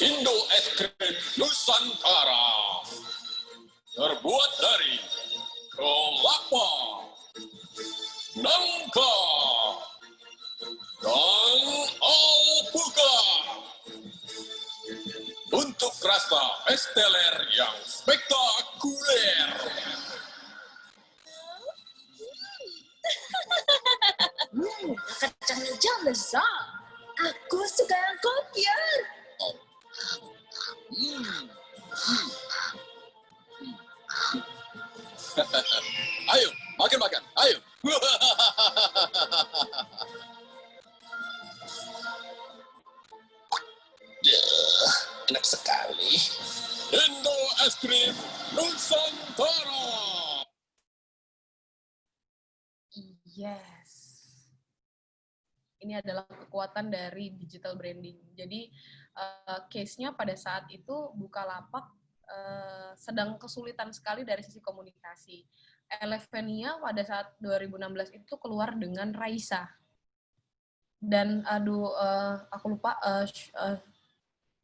Indo es krim Nusantara terbuat dari kelapa, nangka, dan alpukat. Untuk rasa esteller yang spektakuler. Kacang hijau lezat. Aku suka yang kopior. Ayo, makan. Ayo. Enak sekali. Indo es krim Nusantara. Yes. Ini adalah kekuatan dari digital branding. Jadi, case-nya pada saat itu Bukalapak sedang kesulitan sekali dari sisi komunikasi. Elevenia pada saat 2016 itu keluar dengan Raisa. Dan aku lupa,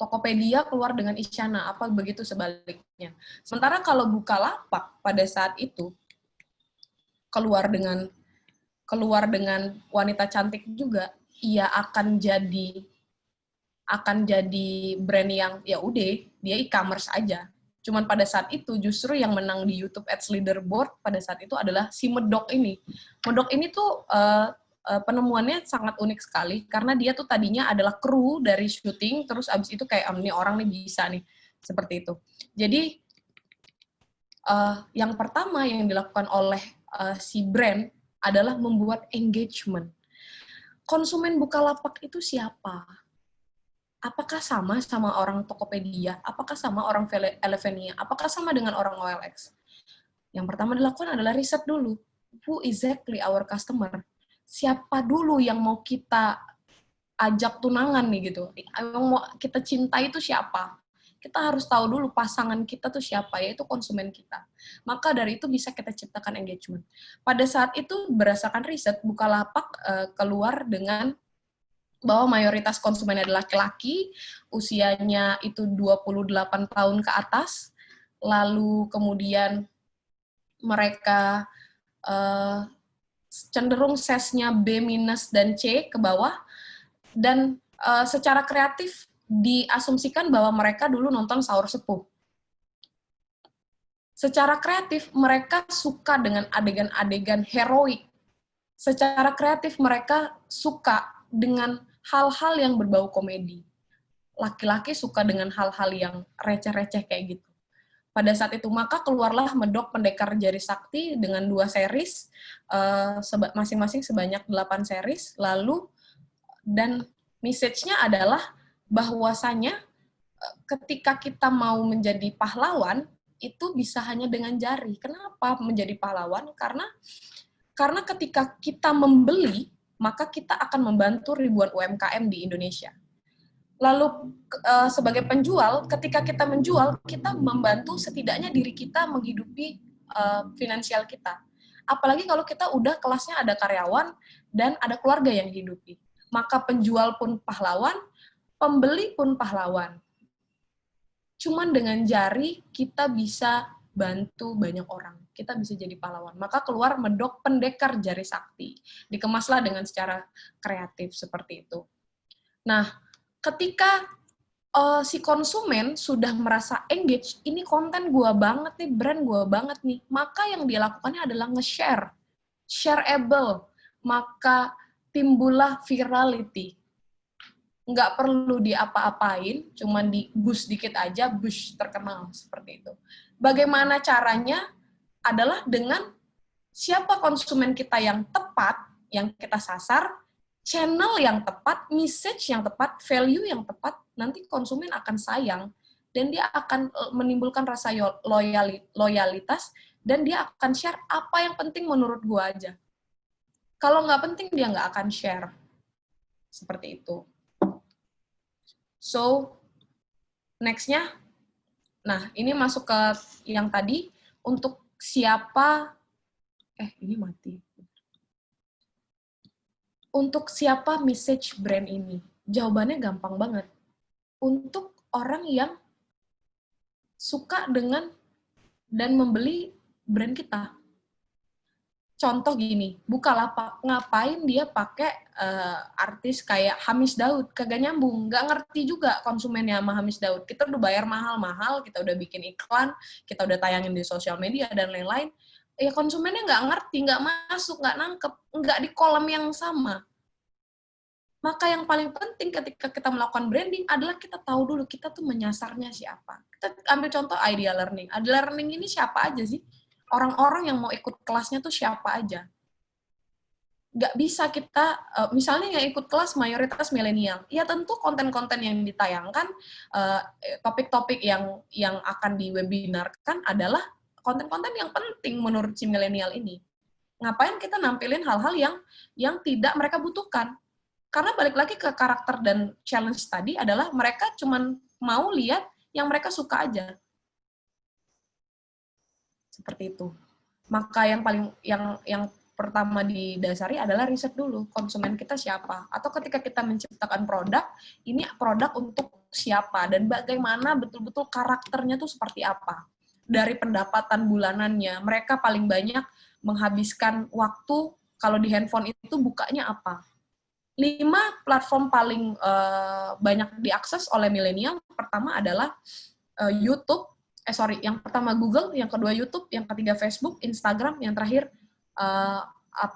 Tokopedia keluar dengan Isyana, apa begitu sebaliknya. Sementara kalau Bukalapak pada saat itu keluar dengan wanita cantik juga, ia akan jadi brand yang ya udah dia e-commerce aja. Cuman pada saat itu justru yang menang di YouTube Ads Leaderboard pada saat itu adalah si Medok ini. Medok ini tuh penemuannya sangat unik sekali karena dia tuh tadinya adalah kru dari syuting, terus abis itu kayak ini orang nih bisa nih seperti itu. Jadi yang pertama yang dilakukan oleh si brand adalah membuat engagement. Konsumen Bukalapak itu siapa? Apakah sama orang Tokopedia? Apakah sama orang Elevenia? Apakah sama dengan orang OLX? Yang pertama dilakukan adalah riset dulu. Who exactly our customer? Siapa dulu yang mau kita ajak tunangan nih gitu? Yang mau kita cintai itu siapa? Kita harus tahu dulu pasangan kita tuh siapa, yaitu konsumen kita. Maka dari itu bisa kita ciptakan engagement. Pada saat itu berdasarkan riset, Bukalapak keluar dengan bahwa mayoritas konsumen adalah laki-laki, usianya itu 28 tahun ke atas, lalu kemudian mereka cenderung SES-nya B- dan C ke bawah, dan secara kreatif diasumsikan bahwa mereka dulu nonton Sahur Sepuh. Secara kreatif mereka suka dengan adegan-adegan heroik. Secara kreatif mereka suka dengan hal-hal yang berbau komedi. Laki-laki suka dengan hal-hal yang receh-receh kayak gitu. Pada saat itu, maka keluarlah Medok Pendekar Jari Sakti dengan 2 series, masing-masing sebanyak 8 series, lalu, dan message-nya adalah bahwasanya ketika kita mau menjadi pahlawan, itu bisa hanya dengan jari. Kenapa menjadi pahlawan? Karena ketika kita membeli, maka kita akan membantu ribuan UMKM di Indonesia. Lalu sebagai penjual, ketika kita menjual, kita membantu setidaknya diri kita menghidupi finansial kita. Apalagi kalau kita udah kelasnya ada karyawan dan ada keluarga yang hidupi. Maka penjual pun pahlawan, pembeli pun pahlawan. Cuman dengan jari kita bisa bantu banyak orang. Kita bisa jadi pahlawan. Maka keluar Medok Pendekar Jari Sakti. Dikemaslah dengan secara kreatif seperti itu. Nah, ketika si konsumen sudah merasa engage, ini konten gua banget nih, brand gua banget nih, maka yang dia lakukannya adalah nge-share. Shareable. Maka timbullah virality. Nggak perlu diapa-apain, cuman di-boost dikit aja, boost terkenal, seperti itu. Bagaimana caranya? Adalah dengan siapa konsumen kita yang tepat, yang kita sasar, channel yang tepat, message yang tepat, value yang tepat, nanti konsumen akan sayang, dan dia akan menimbulkan rasa loyalitas, dan dia akan share apa yang penting menurut gua aja. Kalau nggak penting, dia nggak akan share. Seperti itu. So, next-nya, nah ini masuk ke yang tadi, untuk siapa, ini mati. Untuk siapa message brand ini? Jawabannya gampang banget. Untuk orang yang suka dengan dan membeli brand kita. Contoh gini, Bukalapak, ngapain dia pakai artis kayak Hamis Daud? Kagak nyambung, nggak ngerti juga konsumennya sama Hamis Daud. Kita udah bayar mahal-mahal, kita udah bikin iklan, kita udah tayangin di sosial media, dan lain-lain. Ya konsumennya nggak ngerti, nggak masuk, nggak nangkep, nggak di kolom yang sama. Maka yang paling penting ketika kita melakukan branding adalah kita tahu dulu kita tuh menyasarnya siapa. Kita ambil contoh Idea Learning. Idea Learning ini siapa aja sih? Orang-orang yang mau ikut kelasnya tuh siapa aja. Nggak bisa kita, misalnya yang ikut kelas mayoritas milenial. Ya tentu konten-konten yang ditayangkan, topik-topik yang akan diwebinarkan adalah konten-konten yang penting menurut si milenial ini. Ngapain kita nampilin hal-hal yang tidak mereka butuhkan? Karena balik lagi ke karakter dan challenge tadi adalah mereka cuman mau lihat yang mereka suka aja. Seperti itu. Maka yang pertama didasari adalah riset dulu, konsumen kita siapa. Atau ketika kita menciptakan produk, ini produk untuk siapa dan bagaimana betul-betul karakternya tuh seperti apa. Dari pendapatan bulanannya, mereka paling banyak menghabiskan waktu kalau di handphone itu bukanya apa. 5 platform paling banyak diakses oleh milenial. Pertama adalah YouTube, yang pertama Google, yang kedua YouTube, yang ketiga Facebook, Instagram, yang terakhir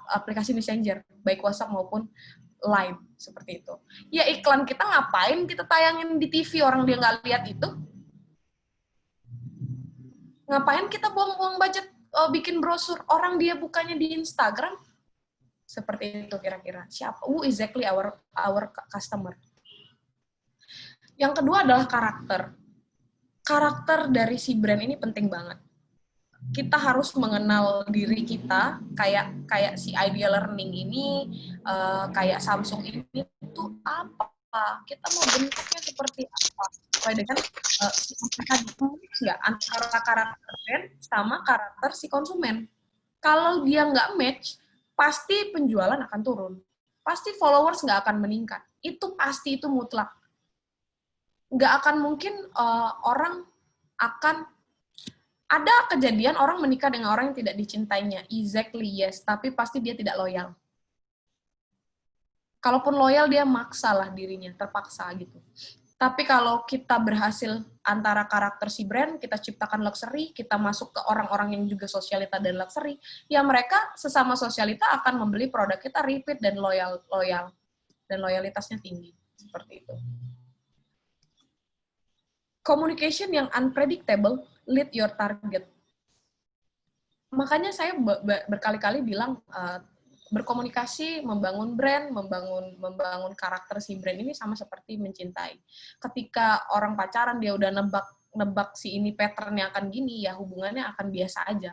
aplikasi Messenger, baik WhatsApp maupun Line, seperti itu. Ya iklan kita ngapain kita tayangin di TV, orang dia nggak lihat itu? Ngapain kita buang-buang budget bikin brosur, orang dia bukanya di Instagram? Seperti itu kira-kira. Siapa? Who exactly our customer? Yang kedua adalah karakter. Karakter dari si brand ini penting banget. Kita harus mengenal diri kita, kayak si Idea Learning ini, kayak Samsung ini itu apa? Kita mau bentuknya seperti apa? Sesuai dengan antara karakter brand sama karakter si konsumen. Kalau dia nggak match, pasti penjualan akan turun. Pasti followers nggak akan meningkat. Itu pasti, itu mutlak. Nggak akan mungkin orang akan ada kejadian orang menikah dengan orang yang tidak dicintainya. Exactly, yes. Tapi pasti dia tidak loyal. Kalaupun loyal, dia maksalah dirinya, terpaksa gitu. Tapi kalau kita berhasil antara karakter si brand, kita ciptakan luxury, kita masuk ke orang-orang yang juga sosialita dan luxury, ya mereka sesama sosialita akan membeli produk kita repeat dan loyal. dan loyalitasnya tinggi. Seperti itu. Communication yang unpredictable, lead your target. Makanya saya berkali-kali bilang berkomunikasi, membangun brand, membangun karakter si brand ini sama seperti mencintai. Ketika orang pacaran dia udah nebak si ini patternnya akan gini, ya hubungannya akan biasa aja.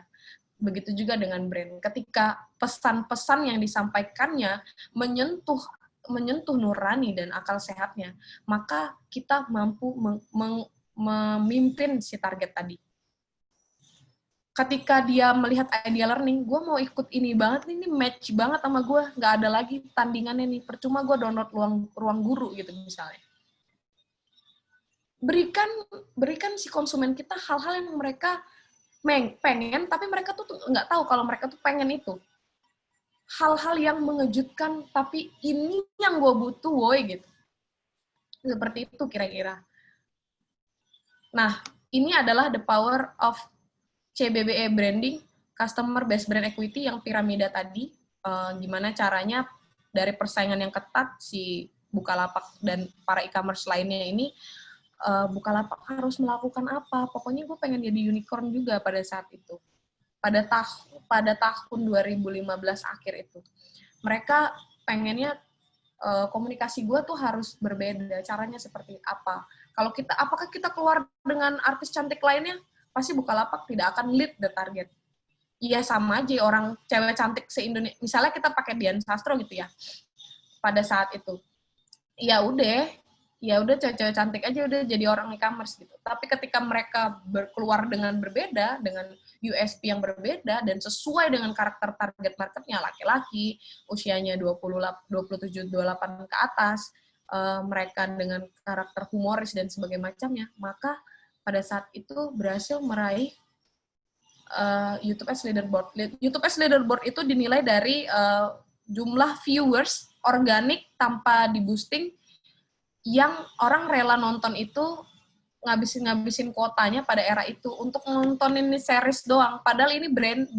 Begitu juga dengan brand. Ketika pesan-pesan yang disampaikannya menyentuh nurani dan akal sehatnya, maka kita mampu memimpin si target tadi. Ketika dia melihat idea learning, gue mau ikut ini banget, ini match banget sama gue, nggak ada lagi tandingannya nih, percuma gue download ruang guru gitu misalnya. Berikan si konsumen kita hal-hal yang mereka pengen, tapi mereka tuh nggak tahu kalau mereka tuh pengen itu. Hal-hal yang mengejutkan, tapi ini yang gue butuh, woy, gitu. Seperti itu kira-kira. Nah, ini adalah the power of CBBE branding, customer based brand equity yang piramida tadi, gimana caranya dari persaingan yang ketat si Bukalapak dan para e-commerce lainnya ini, Bukalapak harus melakukan apa? Pokoknya gue pengen jadi unicorn juga pada saat itu. Pada tahun 2015 akhir itu. Mereka pengennya komunikasi gue tuh harus berbeda. Caranya seperti apa? Apakah kita keluar dengan artis cantik lainnya? Pasti Bukalapak tidak akan lead the target. Iya sama aja orang cewek cantik se-Indonesia. Misalnya kita pakai Dian Sastro gitu ya. Pada saat itu. Ya udah cewek-cewek cantik aja udah jadi orang e-commerce gitu. Tapi ketika mereka keluar dengan berbeda, dengan USP yang berbeda dan sesuai dengan karakter target marketnya, laki-laki, usianya 27-28 ke atas, mereka dengan karakter humoris dan sebagainya macamnya, maka pada saat itu berhasil meraih YouTube Ads Leaderboard. YouTube Ads Leaderboard itu dinilai dari jumlah viewers organik tanpa di-boosting yang orang rela nonton itu ngabisin kuotanya pada era itu untuk nonton ini series doang. Padahal ini brand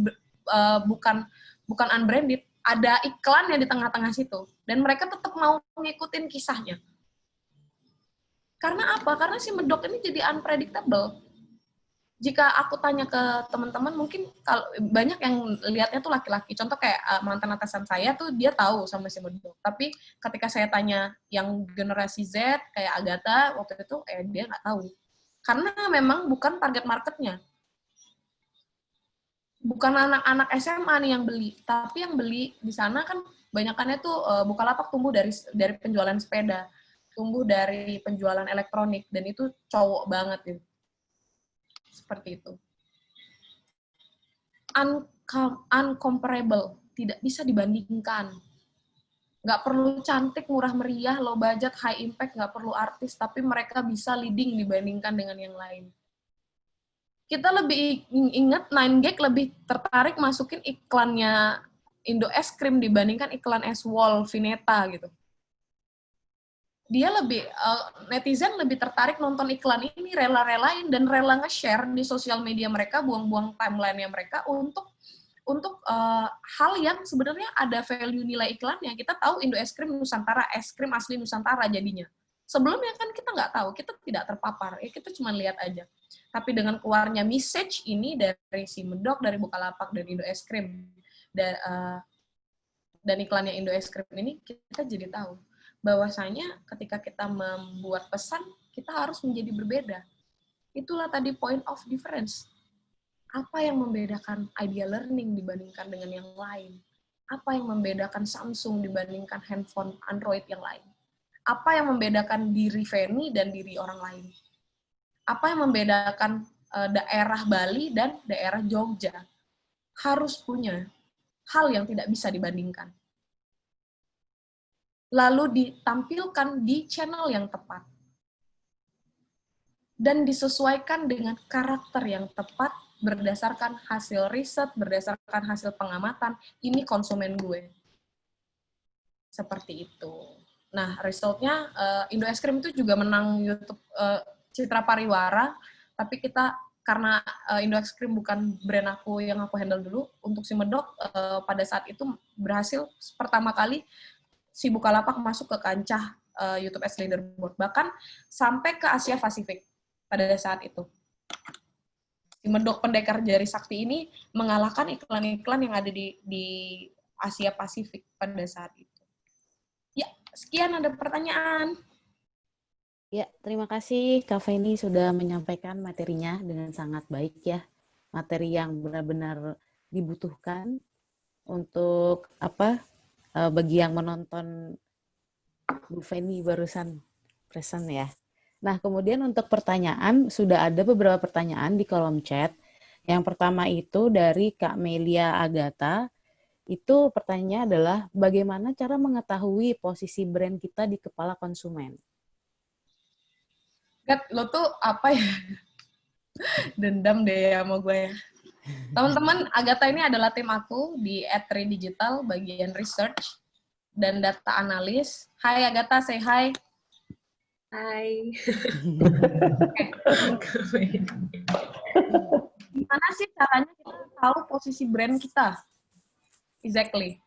bukan unbranded, ada iklan yang di tengah-tengah situ dan mereka tetap mau ngikutin kisahnya. Karena apa? Karena si Medok ini jadi unpredictable. Jika aku tanya ke teman-teman, mungkin kalau banyak yang lihatnya tuh laki-laki. Contoh kayak mantan atasan saya tuh dia tahu sama si Medok. Tapi ketika saya tanya yang generasi Z kayak Agatha waktu itu, dia nggak tahu. Karena memang bukan target marketnya. Bukan anak-anak SMA nih yang beli, tapi yang beli di sana kan banyakannya tuh Bukalapak tumbuh dari penjualan sepeda. Tumbuh dari penjualan elektronik, dan itu cowok banget gitu. Seperti itu. Uncomparable, tidak bisa dibandingkan. Nggak perlu cantik, murah meriah, low budget, high impact, nggak perlu artis, tapi mereka bisa leading dibandingkan dengan yang lain. Kita lebih ingat 9gag lebih tertarik masukin iklannya Indo Es Krim dibandingkan iklan es Wall Vineta gitu. Dia netizen lebih tertarik nonton iklan ini, rela-relain dan rela nge-share di sosial media mereka, buang-buang timeline-nya mereka untuk hal yang sebenarnya ada value nilai iklannya. Kita tahu Indo Es Krim Nusantara, es krim asli Nusantara jadinya. Sebelumnya kan kita nggak tahu, kita tidak terpapar, kita cuma lihat aja. Tapi dengan keluarnya message ini dari si Medok, dari Bukalapak, dari Indo Es Krim, dan iklannya Indo Es Krim ini, kita jadi tahu bahwasanya ketika kita membuat pesan, kita harus menjadi berbeda. Itulah tadi point of difference. Apa yang membedakan Idea Learning dibandingkan dengan yang lain? Apa yang membedakan Samsung dibandingkan handphone Android yang lain? Apa yang membedakan diri Feni dan diri orang lain? Apa yang membedakan daerah Bali dan daerah Jogja? Harus punya hal yang tidak bisa dibandingkan. Lalu ditampilkan di channel yang tepat. Dan disesuaikan dengan karakter yang tepat berdasarkan hasil riset, berdasarkan hasil pengamatan, ini konsumen gue. Seperti itu. Nah, resultnya Indo Es Krim itu juga menang YouTube Citra Pariwara, tapi kita karena Indo Es Krim bukan brand yang aku handle dulu, untuk si Medok pada saat itu berhasil pertama kali si Bukalapak masuk ke kancah YouTube Ads Leaderboard, bahkan sampai ke Asia Pasifik pada saat itu. Si Medok Pendekar Jari Sakti ini mengalahkan iklan-iklan yang ada di Asia Pasifik pada saat itu. Ya, sekian, ada pertanyaan. Ya, terima kasih Kak Feni sudah menyampaikan materinya dengan sangat baik ya. Materi yang benar-benar dibutuhkan untuk bagi yang menonton Bu Feni barusan present ya. Nah, kemudian untuk pertanyaan, sudah ada beberapa pertanyaan di kolom chat. Yang pertama itu dari Kak Melia Agatha. Itu pertanyaannya adalah bagaimana cara mengetahui posisi brand kita di kepala konsumen? Gat, lo tuh apa ya? Dendam deh ya sama gue ya. Teman-teman, Agatha ini adalah tim aku di @3 Digital, bagian research dan data analis. Hai Agatha, say hi. Hai. Gimana sih caranya kita tahu posisi brand kita? Exactly.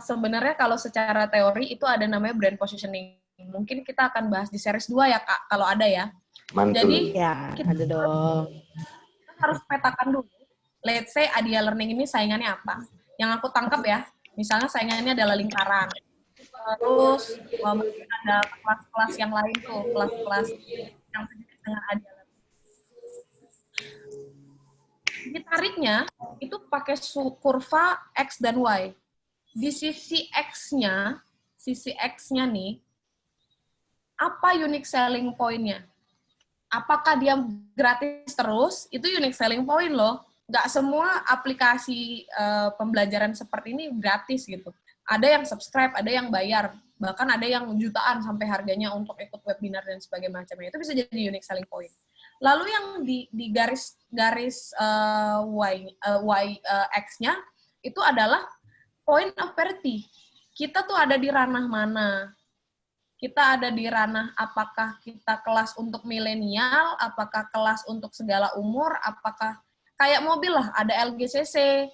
Sebenarnya kalau secara teori itu ada namanya brand positioning. Mungkin kita akan bahas di series 2 ya Kak, kalau ada ya. Mantul. Jadi Ya, kita ada dong. harus petakan dulu. Let's say Adia Learning ini saingannya apa? Yang aku tangkap ya, misalnya saingannya adalah lingkaran. Terus mungkin ada kelas-kelas yang lain tuh, kelas-kelas yang sejenis dengan Adia Learning. Ditariknya itu pakai kurva X dan Y. Di sisi X-nya nih, apa unique selling point-nya? Apakah dia gratis terus? Itu unique selling point loh. Nggak semua aplikasi pembelajaran seperti ini gratis gitu. Ada yang subscribe, ada yang bayar. Bahkan ada yang jutaan sampai harganya untuk ikut webinar dan sebagainya macamnya. Itu bisa jadi unique selling point. Lalu yang di garis X-nya itu adalah point of parity. Kita tuh ada di ranah mana? Kita ada di ranah apakah kita kelas untuk milenial, apakah kelas untuk segala umur, apakah kayak mobil lah, ada LGCC.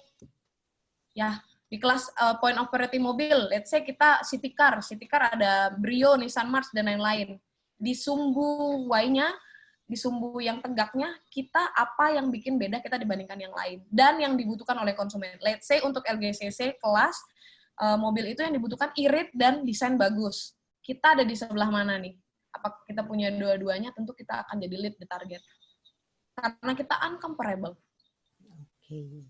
Ya, di kelas point of parity mobil, let's say kita city car ada Brio, Nissan March, dan lain-lain. Di sumbu Y-nya, di sumbu yang tegaknya, kita apa yang bikin beda kita dibandingkan yang lain. Dan yang dibutuhkan oleh konsumen. Let's say untuk LGCC kelas, mobil itu yang dibutuhkan irit dan desain bagus. Kita ada di sebelah mana nih? Apakah kita punya dua-duanya? Tentu kita akan jadi lead di target. Karena kita uncomparable. Okay.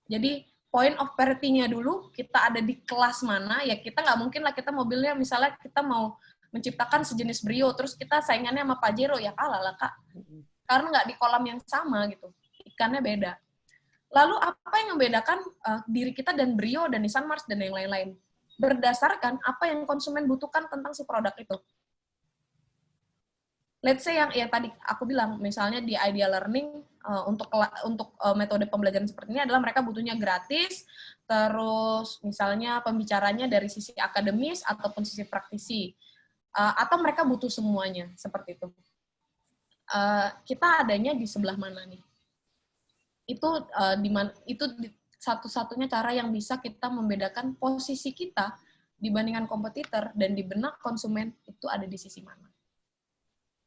Jadi, point of parity-nya dulu, kita ada di kelas mana, ya kita nggak mungkin lah kita mobilnya, misalnya kita mau menciptakan sejenis Brio, terus kita saingannya sama Pajero, ya kalah lah Kak. Karena nggak di kolam yang sama gitu. Ikannya beda. Lalu apa yang membedakan diri kita dan Brio, dan Nissan March, dan yang lain-lain? Berdasarkan apa yang konsumen butuhkan tentang si produk itu. Let's say yang tadi aku bilang, misalnya di Idea Learning untuk metode pembelajaran seperti ini adalah mereka butuhnya gratis, terus misalnya pembicaranya dari sisi akademis ataupun sisi praktisi, atau mereka butuh semuanya seperti itu. Kita adanya di sebelah mana nih? Itu satu-satunya cara yang bisa kita membedakan posisi kita dibandingkan kompetitor dan di benak konsumen itu ada di sisi mana.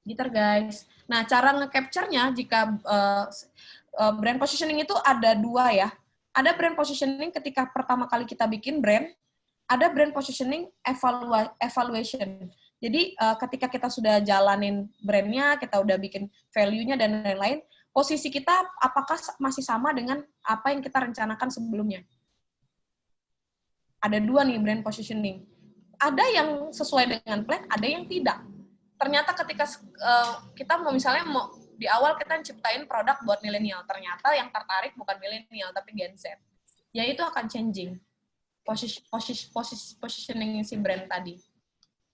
Gitu guys. Nah, cara nge-capture-nya jika brand positioning itu ada dua ya. Ada brand positioning ketika pertama kali kita bikin brand, ada brand positioning evaluation. Jadi ketika kita sudah jalanin brandnya, kita udah bikin value-nya dan lain-lain, posisi kita apakah masih sama dengan apa yang kita rencanakan sebelumnya? Ada dua nih brand positioning. Ada yang sesuai dengan plan, ada yang tidak. Ternyata ketika kita misalnya di awal kita ciptain produk buat milenial, ternyata yang tertarik bukan milenial tapi Gen Z. Ya itu akan changing positioning si brand tadi.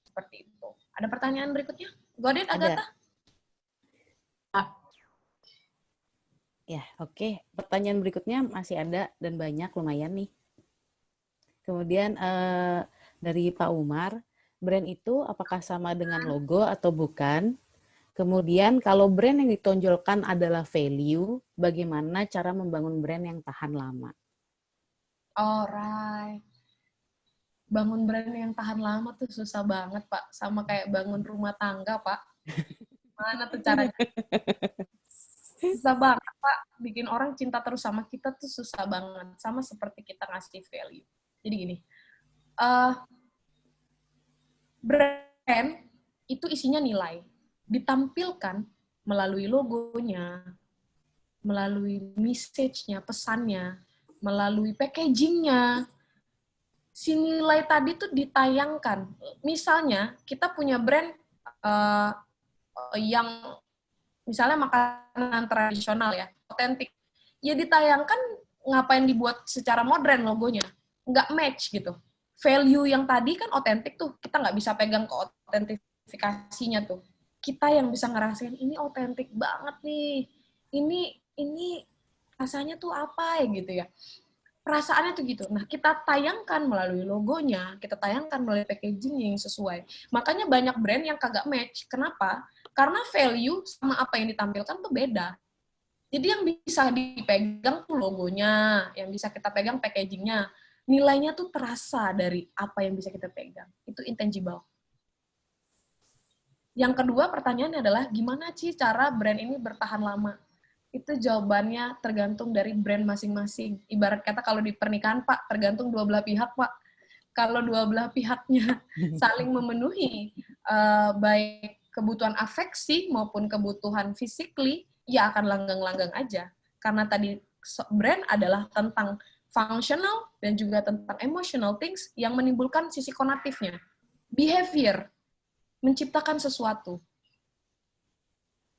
Seperti itu. Ada pertanyaan berikutnya? Got it, Agatha? Ya, oke. Pertanyaan berikutnya masih ada dan banyak, lumayan nih. Kemudian dari Pak Umar, brand itu apakah sama dengan logo atau bukan? Kemudian kalau brand yang ditonjolkan adalah value, bagaimana cara membangun brand yang tahan lama? Alright. bangun brand yang tahan lama tuh susah banget, Pak. Sama kayak bangun rumah tangga, Pak. Mana tuh caranya? Susah banget, Pak. Bikin orang cinta terus sama kita tuh susah banget. Sama seperti kita ngasih value. Jadi gini, brand itu isinya nilai. Ditampilkan melalui logonya, melalui message-nya, pesannya, melalui packaging-nya. Si nilai tadi tuh ditayangkan. Misalnya, kita punya brand yang misalnya makanan tradisional ya, otentik. Ya ditayangkan, ngapain dibuat secara modern logonya? Nggak match gitu. Value yang tadi kan otentik tuh, kita nggak bisa pegang ke otentifikasinya tuh. Kita yang bisa ngerasain, ini otentik banget nih. Ini rasanya tuh apa ya gitu ya. Perasaannya tuh gitu. Nah, kita tayangkan melalui logonya, kita tayangkan melalui packaging yang sesuai. Makanya banyak brand yang kagak match. Kenapa? Karena value sama apa yang ditampilkan tuh beda. Jadi yang bisa dipegang tuh logonya, yang bisa kita pegang packagingnya. Nilainya tuh terasa dari apa yang bisa kita pegang. Itu intangible. Yang kedua pertanyaannya adalah, gimana sih cara brand ini bertahan lama? Itu jawabannya tergantung dari brand masing-masing. Ibarat kata kalau di pernikahan, Pak, tergantung dua belah pihak, Pak. Kalau dua belah pihaknya saling memenuhi, baik kebutuhan afeksi maupun kebutuhan physically, ya akan langgang-langgang aja. Karena tadi brand adalah tentang functional dan juga tentang emotional things yang menimbulkan sisi konatifnya. Behavior, menciptakan sesuatu.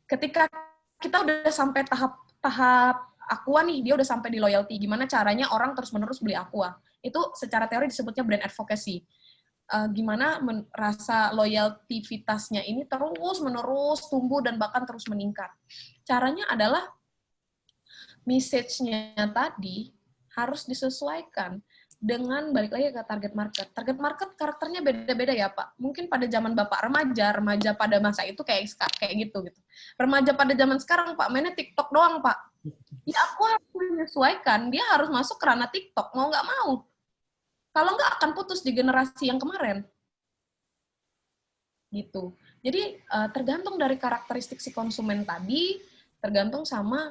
Ketika kita udah sampai tahap Aqua nih, dia udah sampai di loyalty. Gimana caranya orang terus-menerus beli Aqua? Itu secara teori disebutnya brand advocacy. Gimana rasa loyaltivitasnya ini terus-menerus tumbuh dan bahkan terus meningkat. Caranya adalah message-nya tadi harus disesuaikan dengan balik lagi ke target market. Target market karakternya beda-beda ya, Pak. Mungkin pada zaman Bapak remaja pada masa itu kayak gitu. Remaja pada zaman sekarang, Pak, mainnya TikTok doang, Pak. Ya aku harus menyesuaikan, dia harus masuk ke ranah TikTok, mau nggak mau. Kalau nggak akan putus di generasi yang kemarin. Gitu. Jadi tergantung dari karakteristik si konsumen tadi, tergantung sama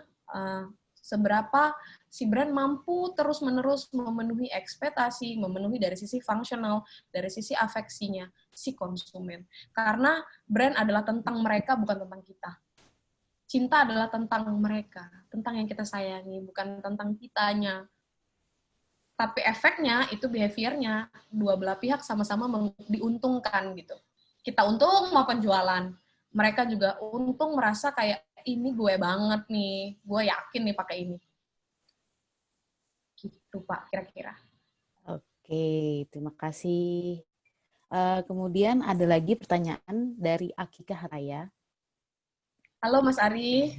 seberapa si brand mampu terus-menerus memenuhi ekspektasi, memenuhi dari sisi fungsional, dari sisi afeksinya si konsumen. Karena brand adalah tentang mereka, bukan tentang kita. Cinta adalah tentang mereka, tentang yang kita sayangi, bukan tentang kitanya. Tapi efeknya, itu behaviornya, dua belah pihak sama-sama diuntungkan gitu. Kita untung mau penjualan. Mereka juga untung merasa kayak, ini gue banget nih, gue yakin nih pakai ini. Gitu, Pak, kira-kira. Oke, terima kasih. Kemudian ada lagi pertanyaan dari Akika Haraya. Halo, Mas Ari.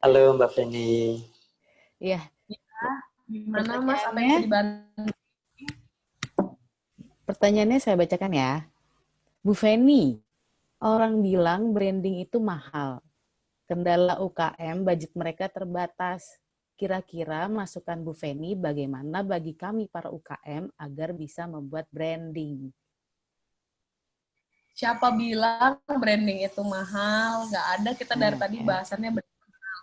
Halo, Mbak Feni. Iya. Gimana, Mas? Apa yang bisa dibantu? Pertanyaannya saya bacakan ya. Bu Feni, orang bilang branding itu mahal. Kendala UKM, budget mereka terbatas. Kira-kira masukan Bu Feni bagaimana bagi kami para UKM agar bisa membuat branding? Siapa bilang branding itu mahal? Nggak ada, kita dari tadi bahasannya mahal.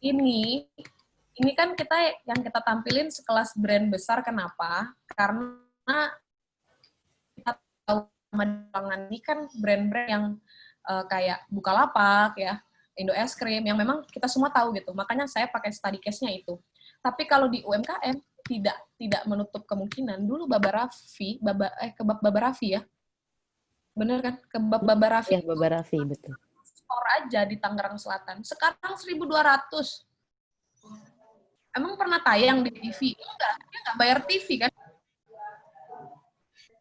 Ini kan yang kita tampilin sekelas brand besar, kenapa? Karena kita tahu ini kan brand-brand yang kayak Bukalapak, ya, Indo Es Krim, yang memang kita semua tahu gitu. Makanya saya pakai study case-nya itu. Tapi kalau di UMKM, tidak menutup kemungkinan. Dulu kebab Baba Raffi ya. Bener kan? Kebab Baba Raffi. Ya, Baba Raffi, betul. Store aja di Tangerang Selatan. Sekarang 1.200. Emang pernah tayang di TV? Enggak, dia nggak bayar TV kan?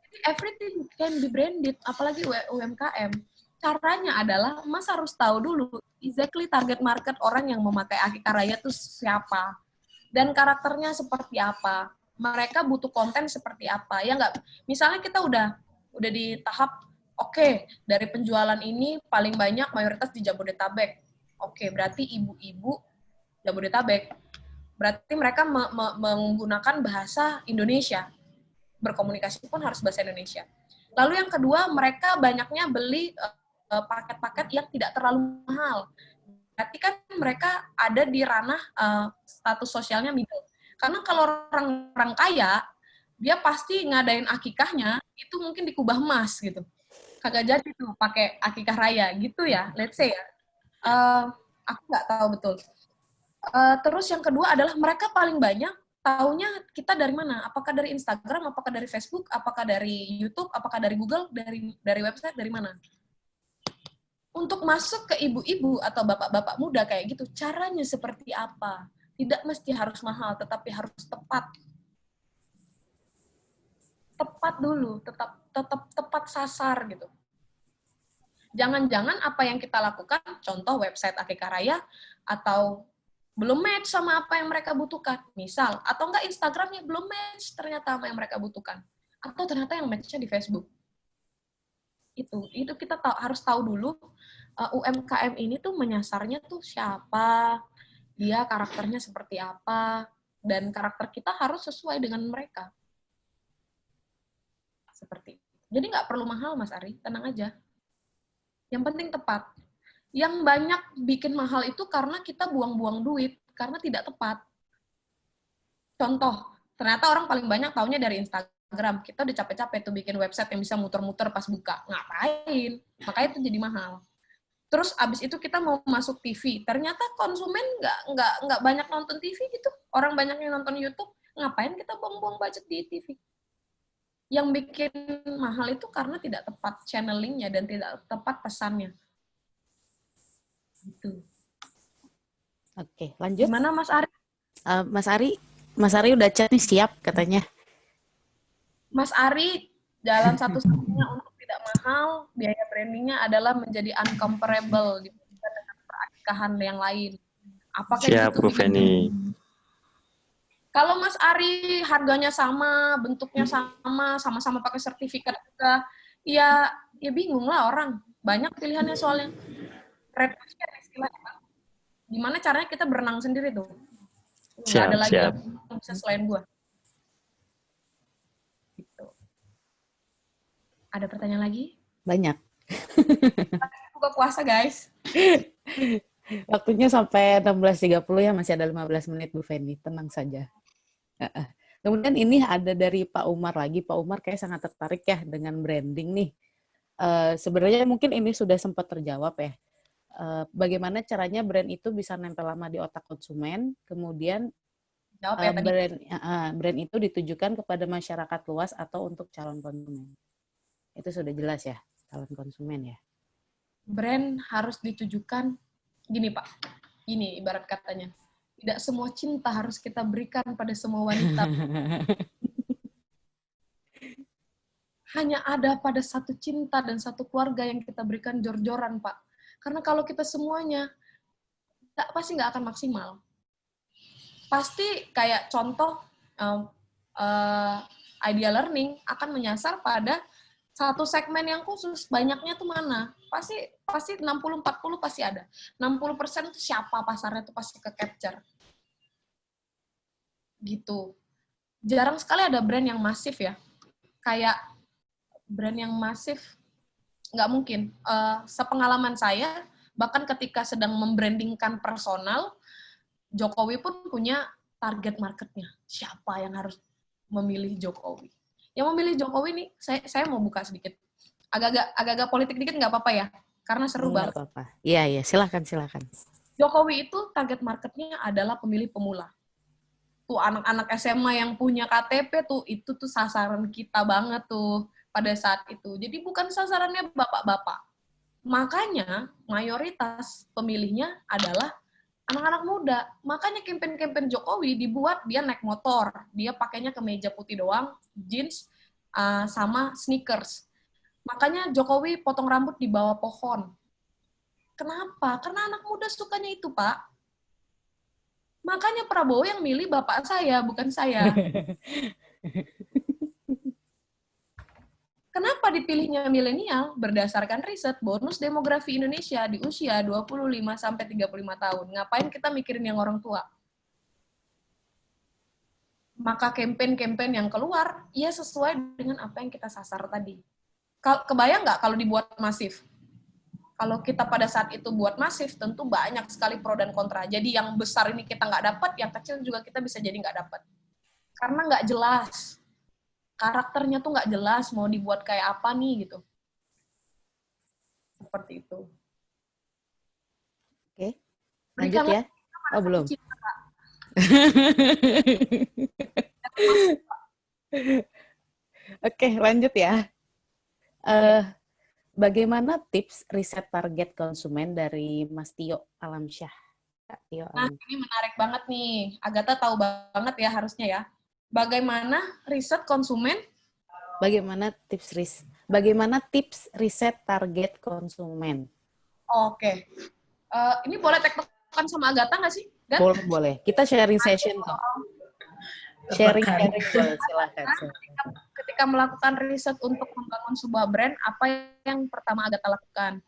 Jadi everything can be branded, apalagi UMKM. Caranya adalah, Mas harus tahu dulu exactly target market orang yang memakai Akika Raya itu siapa. Dan karakternya seperti apa. Mereka butuh konten seperti apa. Ya nggak? Misalnya kita udah di tahap, oke, dari penjualan ini paling banyak mayoritas di Jabodetabek. Oke, berarti ibu-ibu Jabodetabek. Berarti mereka menggunakan bahasa Indonesia. berkomunikasi pun harus bahasa Indonesia. Lalu yang kedua, mereka banyaknya beli paket-paket yang tidak terlalu mahal. Berarti kan mereka ada di ranah status sosialnya middle. Karena kalau orang kaya, dia pasti ngadain akikahnya, itu mungkin dikubah emas gitu. Kagak jadi tuh pakai akikah raya gitu ya, let's say ya. Aku nggak tahu betul. Terus yang kedua adalah mereka paling banyak taunya kita dari mana? Apakah dari Instagram, apakah dari Facebook, apakah dari YouTube, apakah dari Google, dari website, dari mana? Untuk masuk ke ibu-ibu atau bapak-bapak muda kayak gitu, caranya seperti apa? Tidak mesti harus mahal, tetapi harus tepat. Tepat dulu, tetap tepat sasar gitu. Jangan-jangan apa yang kita lakukan, contoh website Akikah Raya, atau belum match sama apa yang mereka butuhkan. Misal, atau enggak Instagramnya belum match ternyata apa yang mereka butuhkan. Atau ternyata yang match-nya di Facebook. Itu kita harus tahu dulu UMKM ini tuh menyasarnya tuh siapa, dia karakternya seperti apa, dan karakter kita harus sesuai dengan mereka. Seperti itu. Jadi nggak perlu mahal, Mas Ari, tenang aja. Yang penting tepat. Yang banyak bikin mahal itu karena kita buang-buang duit, karena tidak tepat. Contoh, ternyata orang paling banyak taunya dari Instagram. Kita udah capek-capek tuh bikin website yang bisa muter-muter pas buka. Ngapain? Makanya itu jadi mahal. Terus abis itu kita mau masuk TV. Ternyata konsumen nggak banyak nonton TV gitu. Orang banyak yang nonton YouTube. Ngapain kita buang-buang budget di TV? Yang bikin mahal itu karena tidak tepat channelingnya dan tidak tepat pesannya. Gitu. Oke, lanjut. Gimana Mas Ari? Mas Ari udah chat nih, siap katanya. Mas Ari, jalan satu-satunya untuk tidak mahal, biaya brandingnya adalah menjadi uncomparable dibandingkan dengan perakikahan yang lain. Apakah siap, gitu, Bu Feni. Kalau Mas Ari harganya sama, bentuknya sama-sama pakai sertifikat juga, ya bingung lah orang. Banyak pilihannya soalnya. Red ocean istilahnya, Pak. Gimana caranya kita berenang sendiri tuh? Nggak ada lagi yang bisa selain gua. Gitu. Ada pertanyaan lagi? Banyak. Buka puasa, guys. Waktunya sampai 16.30 ya, masih ada 15 menit Bu Feni, tenang saja. Kemudian ini ada dari Pak Umar lagi. Pak Umar kayak sangat tertarik ya dengan branding nih. Sebenarnya mungkin ini sudah sempat terjawab ya. Bagaimana caranya brand itu bisa nempel lama di otak konsumen, kemudian brand itu ditujukan kepada masyarakat luas atau untuk calon konsumen. Itu sudah jelas ya, calon konsumen ya. Brand harus ditujukan, gini Pak, ini ibarat katanya, tidak semua cinta harus kita berikan pada semua wanita. Hanya ada pada satu cinta dan satu keluarga yang kita berikan jor-joran, Pak. Karena kalau kita semuanya, pasti nggak akan maksimal. Pasti kayak contoh, Idea Learning akan menyasar pada satu segmen yang khusus. Banyaknya tuh mana? Pasti 60-40 pasti ada. 60% itu siapa pasarnya tuh pasti ke-capture. Gitu. Jarang sekali ada brand yang masif ya. Kayak brand yang masif, nggak mungkin. Sepengalaman saya, bahkan ketika sedang membrandingkan personal, Jokowi pun punya target marketnya. Siapa yang harus memilih Jokowi? Yang memilih Jokowi nih, saya mau buka sedikit. Agak-agak politik dikit nggak apa-apa ya? Karena seru banget. Nggak apa-apa. Iya, silakan. Jokowi itu target marketnya adalah pemilih pemula. Tuh anak-anak SMA yang punya KTP tuh, itu tuh sasaran kita banget tuh pada saat itu. Jadi bukan sasarannya bapak-bapak. Makanya mayoritas pemilihnya adalah anak-anak muda. Makanya campaign-campaign Jokowi dibuat dia naik motor, dia pakainya kemeja putih doang, jeans, sama sneakers. Makanya Jokowi potong rambut di bawah pohon. Kenapa? Karena anak muda sukanya itu, Pak. Makanya Prabowo yang milih bapak saya, bukan saya. Kenapa dipilihnya milenial? Berdasarkan riset bonus demografi Indonesia di usia 25-35 tahun. Ngapain kita mikirin yang orang tua? maka campaign-campaign yang keluar, ya sesuai dengan apa yang kita sasar tadi. Kebayang nggak kalau dibuat masif? Kalau kita pada saat itu buat masif, tentu banyak sekali pro dan kontra. Jadi yang besar ini kita nggak dapat, yang kecil juga kita bisa jadi nggak dapat. Karena nggak jelas. Karakternya tuh nggak jelas, mau dibuat kayak apa nih, gitu. Seperti itu. Oke, lanjut ya. Oh, belum. Oke, lanjut ya. Bagaimana tips riset target konsumen dari Mas Tio Alamsyah? Tio Nah, ini menarik banget nih. Agatha tahu banget ya harusnya ya. Bagaimana riset konsumen? Bagaimana tips riset target konsumen? Oke. Ini boleh tektokan sama Agatha nggak sih? Dan? Boleh. Kita sharing session kok. Sharing boleh, silakan. Ketika melakukan riset untuk membangun sebuah brand, apa yang pertama Agatha lakukan?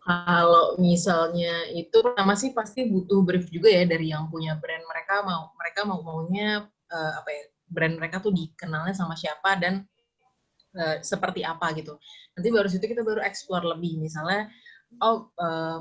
Kalau misalnya itu pertama sih pasti butuh brief juga ya dari yang punya brand. Mereka maunya brand mereka tuh dikenalnya sama siapa dan seperti apa gitu. Nanti baru situ kita baru explore lebih. Misalnya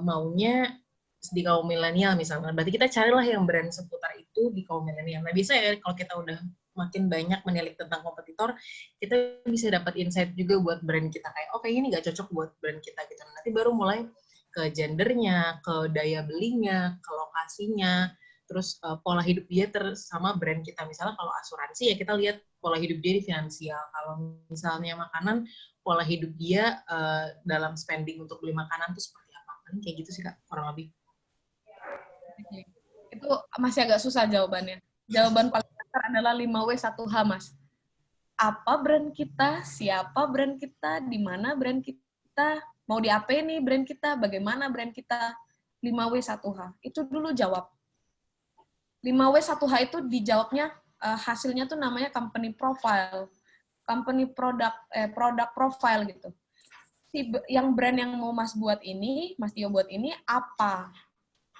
maunya di kaum milenial misalnya. Berarti kita carilah yang brand seputar itu di kaum milenial. Nah, biasanya kalau kita udah makin banyak menilik tentang kompetitor, kita bisa dapat insight juga buat brand kita kayak, oke ini nggak cocok buat brand kita gitu. Nanti baru mulai ke gendernya, ke daya belinya, ke lokasinya, terus pola hidup dia sama brand kita. Misalnya kalau asuransi ya kita lihat pola hidup dia di finansial. Kalau misalnya makanan, pola hidup dia dalam spending untuk beli makanan itu seperti apa. Kayak gitu sih Kak, kurang lebih. Itu masih agak susah jawabannya. Jawaban paling dasar adalah 5W1H, Mas. Apa brand kita, siapa brand kita, di mana brand kita, mau di apa nih brand kita, bagaimana brand kita, 5W1H. Itu dulu jawab. 5W1H itu dijawabnya, hasilnya tuh namanya company profile. Company product profile gitu. Yang brand yang mau Mas Tio buat ini, apa?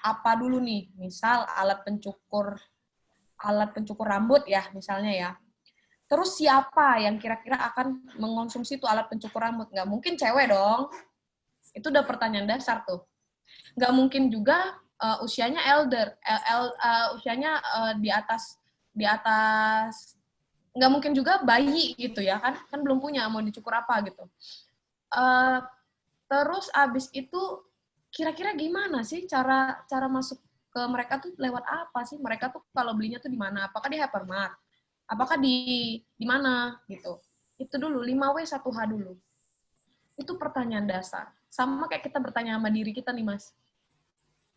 Apa dulu nih? Misal alat pencukur rambut ya, misalnya ya. Terus siapa yang kira-kira akan mengonsumsi itu alat pencukur rambut? Nggak mungkin cewek dong. Itu udah pertanyaan dasar tuh. Nggak mungkin juga usianya elder, usianya di atas, nggak mungkin juga bayi gitu ya, kan belum punya, mau dicukur apa gitu. Terus abis itu, kira-kira gimana sih cara masuk ke mereka tuh lewat apa sih? Mereka tuh kalau belinya tuh di mana? Apakah di hypermart? Apakah di mana gitu? Itu dulu 5W1H dulu. Itu pertanyaan dasar. Sama kayak kita bertanya sama diri kita nih, Mas.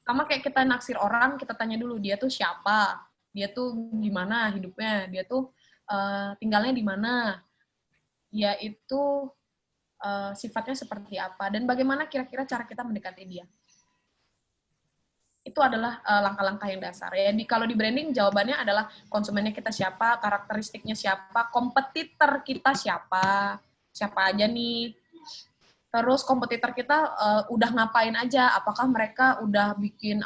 Sama kayak kita naksir orang, kita tanya dulu dia tuh siapa? Dia tuh gimana hidupnya? Dia tuh tinggalnya di mana? Dia itu sifatnya seperti apa? Dan bagaimana kira-kira cara kita mendekati dia? Itu adalah langkah-langkah yang dasar. Ya, kalau di branding jawabannya adalah konsumennya kita siapa, karakteristiknya siapa, kompetitor kita siapa aja nih. Terus kompetitor kita udah ngapain aja, apakah mereka udah bikin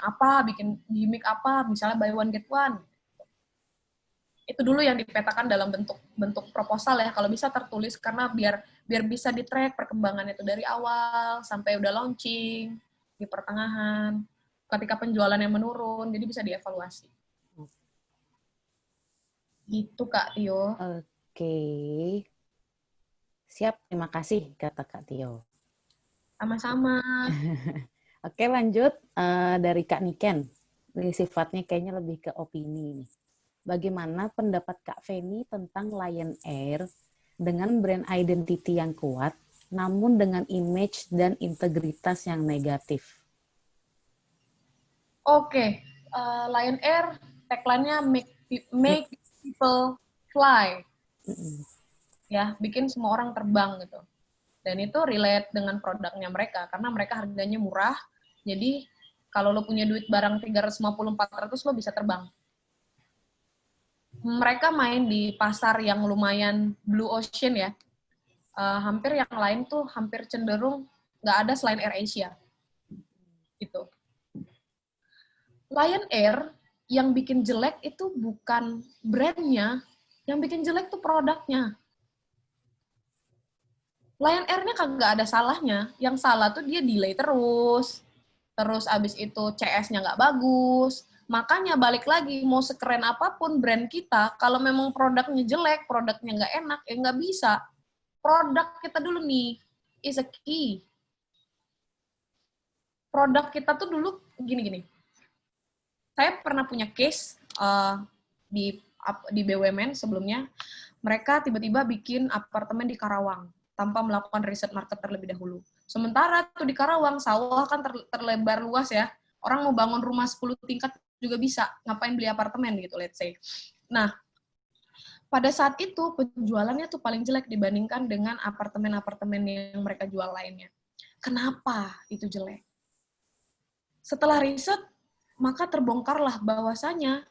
gimmick apa, misalnya buy one get one. Itu dulu yang dipetakan dalam bentuk proposal ya, kalau bisa tertulis karena biar bisa di-track perkembangan itu dari awal sampai udah launching di pertengahan. Ketika penjualannya menurun, jadi bisa dievaluasi. Gitu, Kak Tio. Oke. Siap, terima kasih, kata Kak Tio. Sama-sama. Oke, lanjut dari Kak Niken. Ini sifatnya kayaknya lebih ke opini nih. Bagaimana pendapat Kak Feni tentang Lion Air dengan brand identity yang kuat, namun dengan image dan integritas yang negatif? Oke, Lion Air tagline-nya make people fly. Ya, bikin semua orang terbang gitu. Dan itu relate dengan produknya mereka karena mereka harganya murah. Jadi kalau lo punya duit barang 350-400 lo bisa terbang. Mereka main di pasar yang lumayan blue ocean ya. Hampir yang lain tuh hampir cenderung nggak ada selain AirAsia. Gitu. Lion Air yang bikin jelek itu bukan brandnya, yang bikin jelek tuh produknya. Lion Air-nya kagak ada salahnya. Yang salah tuh dia delay terus abis itu CS-nya nggak bagus. Makanya balik lagi, mau sekeren apapun brand kita, kalau memang produknya jelek, produknya nggak enak, ya nggak bisa. Produk kita dulu nih, is a key. Produk kita tuh dulu gini-gini. Saya pernah punya case di BUMN sebelumnya, mereka tiba-tiba bikin apartemen di Karawang tanpa melakukan riset market terlebih dahulu. Sementara tuh di Karawang, sawah kan terlebar luas ya. Orang mau bangun rumah 10 tingkat juga bisa. Ngapain beli apartemen gitu, let's say. Nah, pada saat itu penjualannya tuh paling jelek dibandingkan dengan apartemen-apartemen yang mereka jual lainnya. Kenapa itu jelek? Setelah riset, maka terbongkarlah bahwasanya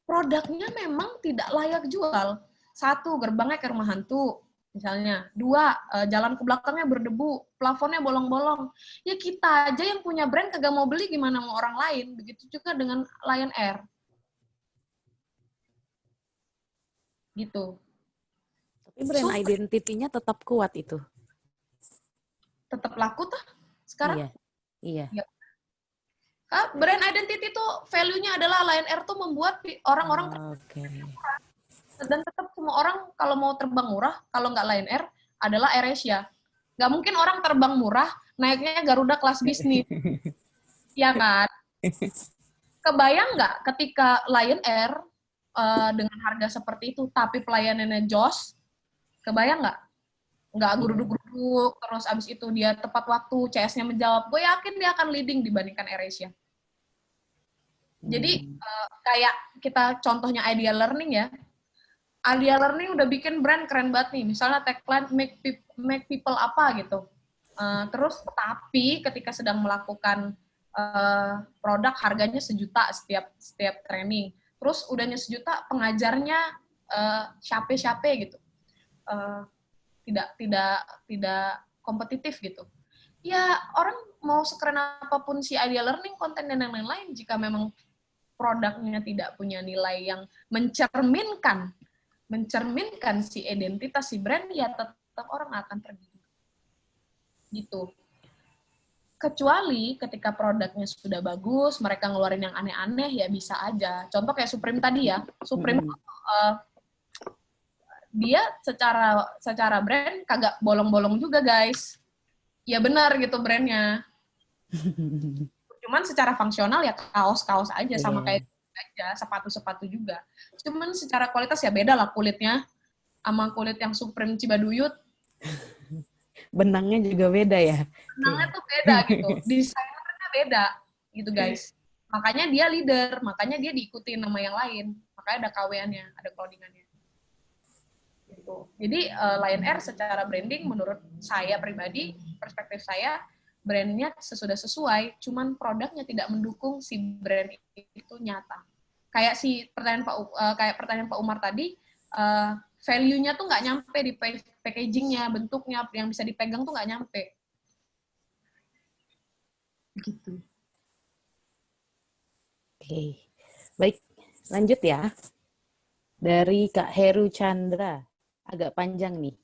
produknya memang tidak layak jual. 1, gerbangnya ke rumah hantu, misalnya. 2, jalan ke belakangnya berdebu, plafonnya bolong-bolong. Ya kita aja yang punya brand kagak mau beli, gimana mau orang lain. Begitu juga dengan Lion Air. Gitu. Tapi brand identity-nya tetap kuat itu. Tetap laku tuh sekarang. Iya. Ya. Brand identity itu value-nya adalah Lion Air tuh membuat orang-orang dan tetap semua orang kalau mau terbang murah, kalau nggak Lion Air adalah AirAsia. Nggak mungkin orang terbang murah naiknya Garuda kelas bisnis, ya kan? Kebayang nggak ketika Lion Air dengan harga seperti itu, tapi pelayanannya jos, kebayang nggak? Nggak geruduk-geruduk, terus abis itu dia tepat waktu, CS-nya menjawab, gue yakin dia akan leading dibandingkan AirAsia. Jadi, kayak kita contohnya Idea Learning ya, Idea Learning udah bikin brand keren banget nih, misalnya tagline make people apa gitu. Terus, tapi ketika sedang melakukan produk harganya 1 juta setiap training, terus udahnya 1 juta, pengajarnya siapa gitu. Tidak kompetitif gitu. Ya, orang mau sekeren apapun si Idea Learning, konten dan lain-lain, jika memang produknya tidak punya nilai yang mencerminkan si identitas si brand, ya tetap orang akan pergi. Gitu. Kecuali ketika produknya sudah bagus, mereka ngeluarin yang aneh-aneh, ya bisa aja. Contoh kayak Supreme tadi ya. Supreme dia secara brand kagak bolong-bolong juga, guys. Ya benar gitu brandnya. Cuman secara fungsional ya kaos-kaos aja, sama kayak aja, sepatu-sepatu juga. Cuman secara kualitas ya beda lah kulitnya sama kulit yang Supreme Cibaduyut. Benangnya juga beda ya? Benangnya tuh beda gitu. Desainernya beda gitu, guys. Makanya dia leader, makanya dia diikuti nama yang lain. Makanya ada KW-nya, ada clothing-annya. Gitu. Jadi Lion Air secara branding menurut saya pribadi, perspektif saya, brandnya sudah sesuai, cuman produknya tidak mendukung si brand itu nyata. Kayak pertanyaan Pak Umar tadi, value-nya tuh nggak nyampe di packaging-nya, bentuknya yang bisa dipegang tuh nggak nyampe. Gitu. Oke, baik, lanjut ya. Dari Kak Heru Chandra, agak panjang nih.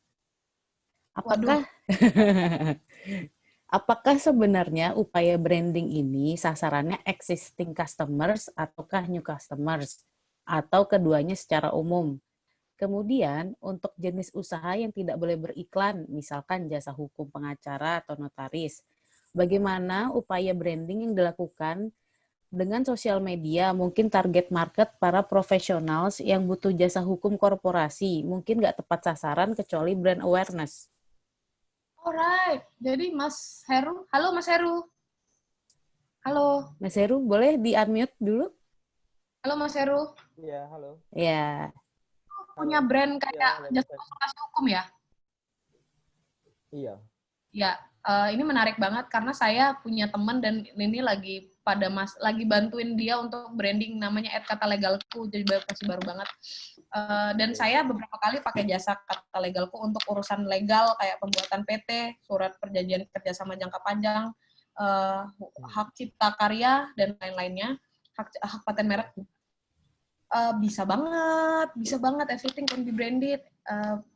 Apakah sebenarnya upaya branding ini sasarannya existing customers ataukah new customers? Atau keduanya secara umum? Kemudian, untuk jenis usaha yang tidak boleh beriklan, misalkan jasa hukum pengacara atau notaris, bagaimana upaya branding yang dilakukan dengan sosial media, mungkin target market para profesionals yang butuh jasa hukum korporasi, mungkin nggak tepat sasaran kecuali brand awareness. Alright, jadi Mas Heru, halo Mas Heru. Halo. Mas Heru, boleh di-unmute dulu? Halo Mas Heru. Iya, halo. Iya. Punya brand kayak jasa konsultasi hukum ya? Iya. Ya, ini menarik banget karena saya punya teman dan ini lagi bantuin dia untuk branding namanya @katalegalku, jadi masih baru banget. Dan saya beberapa kali pakai jasa Kata Legalku untuk urusan legal kayak pembuatan PT, surat perjanjian kerjasama jangka panjang, hak cipta karya dan lain-lainnya. hak paten merek. Bisa banget everything can be branded.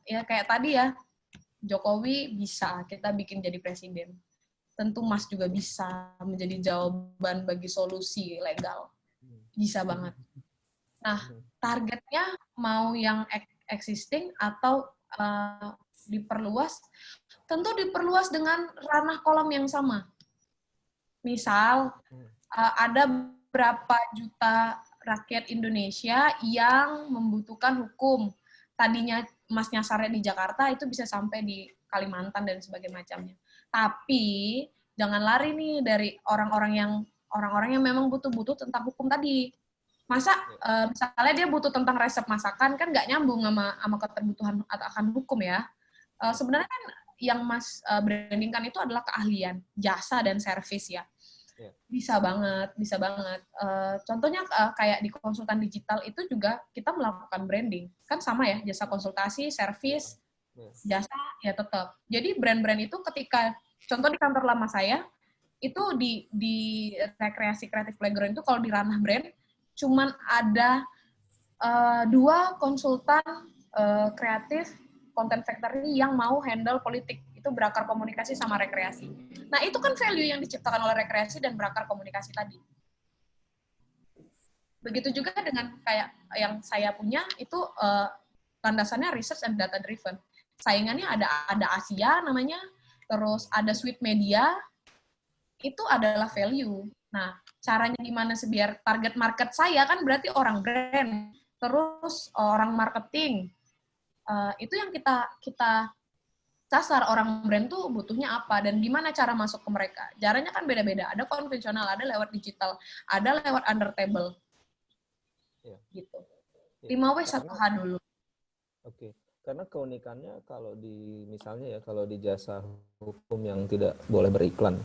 Ya kayak tadi ya, Jokowi bisa kita bikin jadi presiden. Tentu Mas juga bisa menjadi jawaban bagi solusi legal. Bisa banget. Nah, targetnya mau yang existing atau diperluas, tentu diperluas dengan ranah kolom yang sama. Misal, ada berapa juta rakyat Indonesia yang membutuhkan hukum. Tadinya Mas nyasarnya di Jakarta, itu bisa sampai di Kalimantan dan sebagainya macamnya. Tapi jangan lari nih dari orang-orang yang memang butuh tentang hukum tadi. Masa misalnya dia butuh tentang resep masakan, kan nggak nyambung sama keterbutuhan akan hukum ya. Sebenarnya kan yang Mas brandingkan itu adalah keahlian, jasa dan servis ya. Bisa banget. Contohnya kayak di konsultan digital itu juga kita melakukan branding. Kan sama ya, jasa konsultasi, servis, jasa ya tetap. Jadi brand-brand itu ketika, contoh di kantor lama saya, itu di rekreasi kreatif playground itu kalau di ranah brand, cuman ada 2 konsultan kreatif content factory yang mau handle politik. Itu berakar komunikasi sama rekreasi. Nah, itu kan value yang diciptakan oleh rekreasi dan berakar komunikasi tadi. Begitu juga dengan kayak yang saya punya, itu landasannya research and data driven. Saingannya ada Asia namanya, terus ada Sweet Media, itu adalah value. Nah, caranya gimana sih biar target market saya kan berarti orang brand, terus orang marketing. Itu yang kita sasar, orang brand tuh butuhnya apa dan gimana cara masuk ke mereka. Caranya kan beda-beda. Ada konvensional, ada lewat digital, ada lewat under table. Ya. Gitu. 5W 1H dulu. Oke. Karena keunikannya kalau misalnya ya kalau di jasa hukum yang tidak boleh beriklan,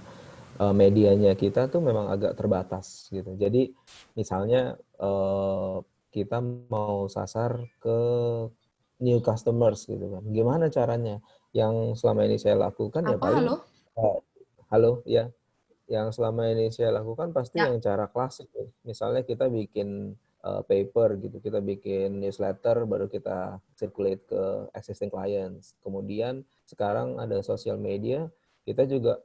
medianya kita tuh memang agak terbatas gitu. Jadi misalnya kita mau sasar ke new customers gitu kan. Gimana caranya? Yang selama ini saya lakukan ya paling halo ya. Yang selama ini saya lakukan pasti yang cara klasik ya. Misalnya kita bikin paper gitu, kita bikin newsletter baru kita circulate ke existing clients. Kemudian sekarang ada social media, kita juga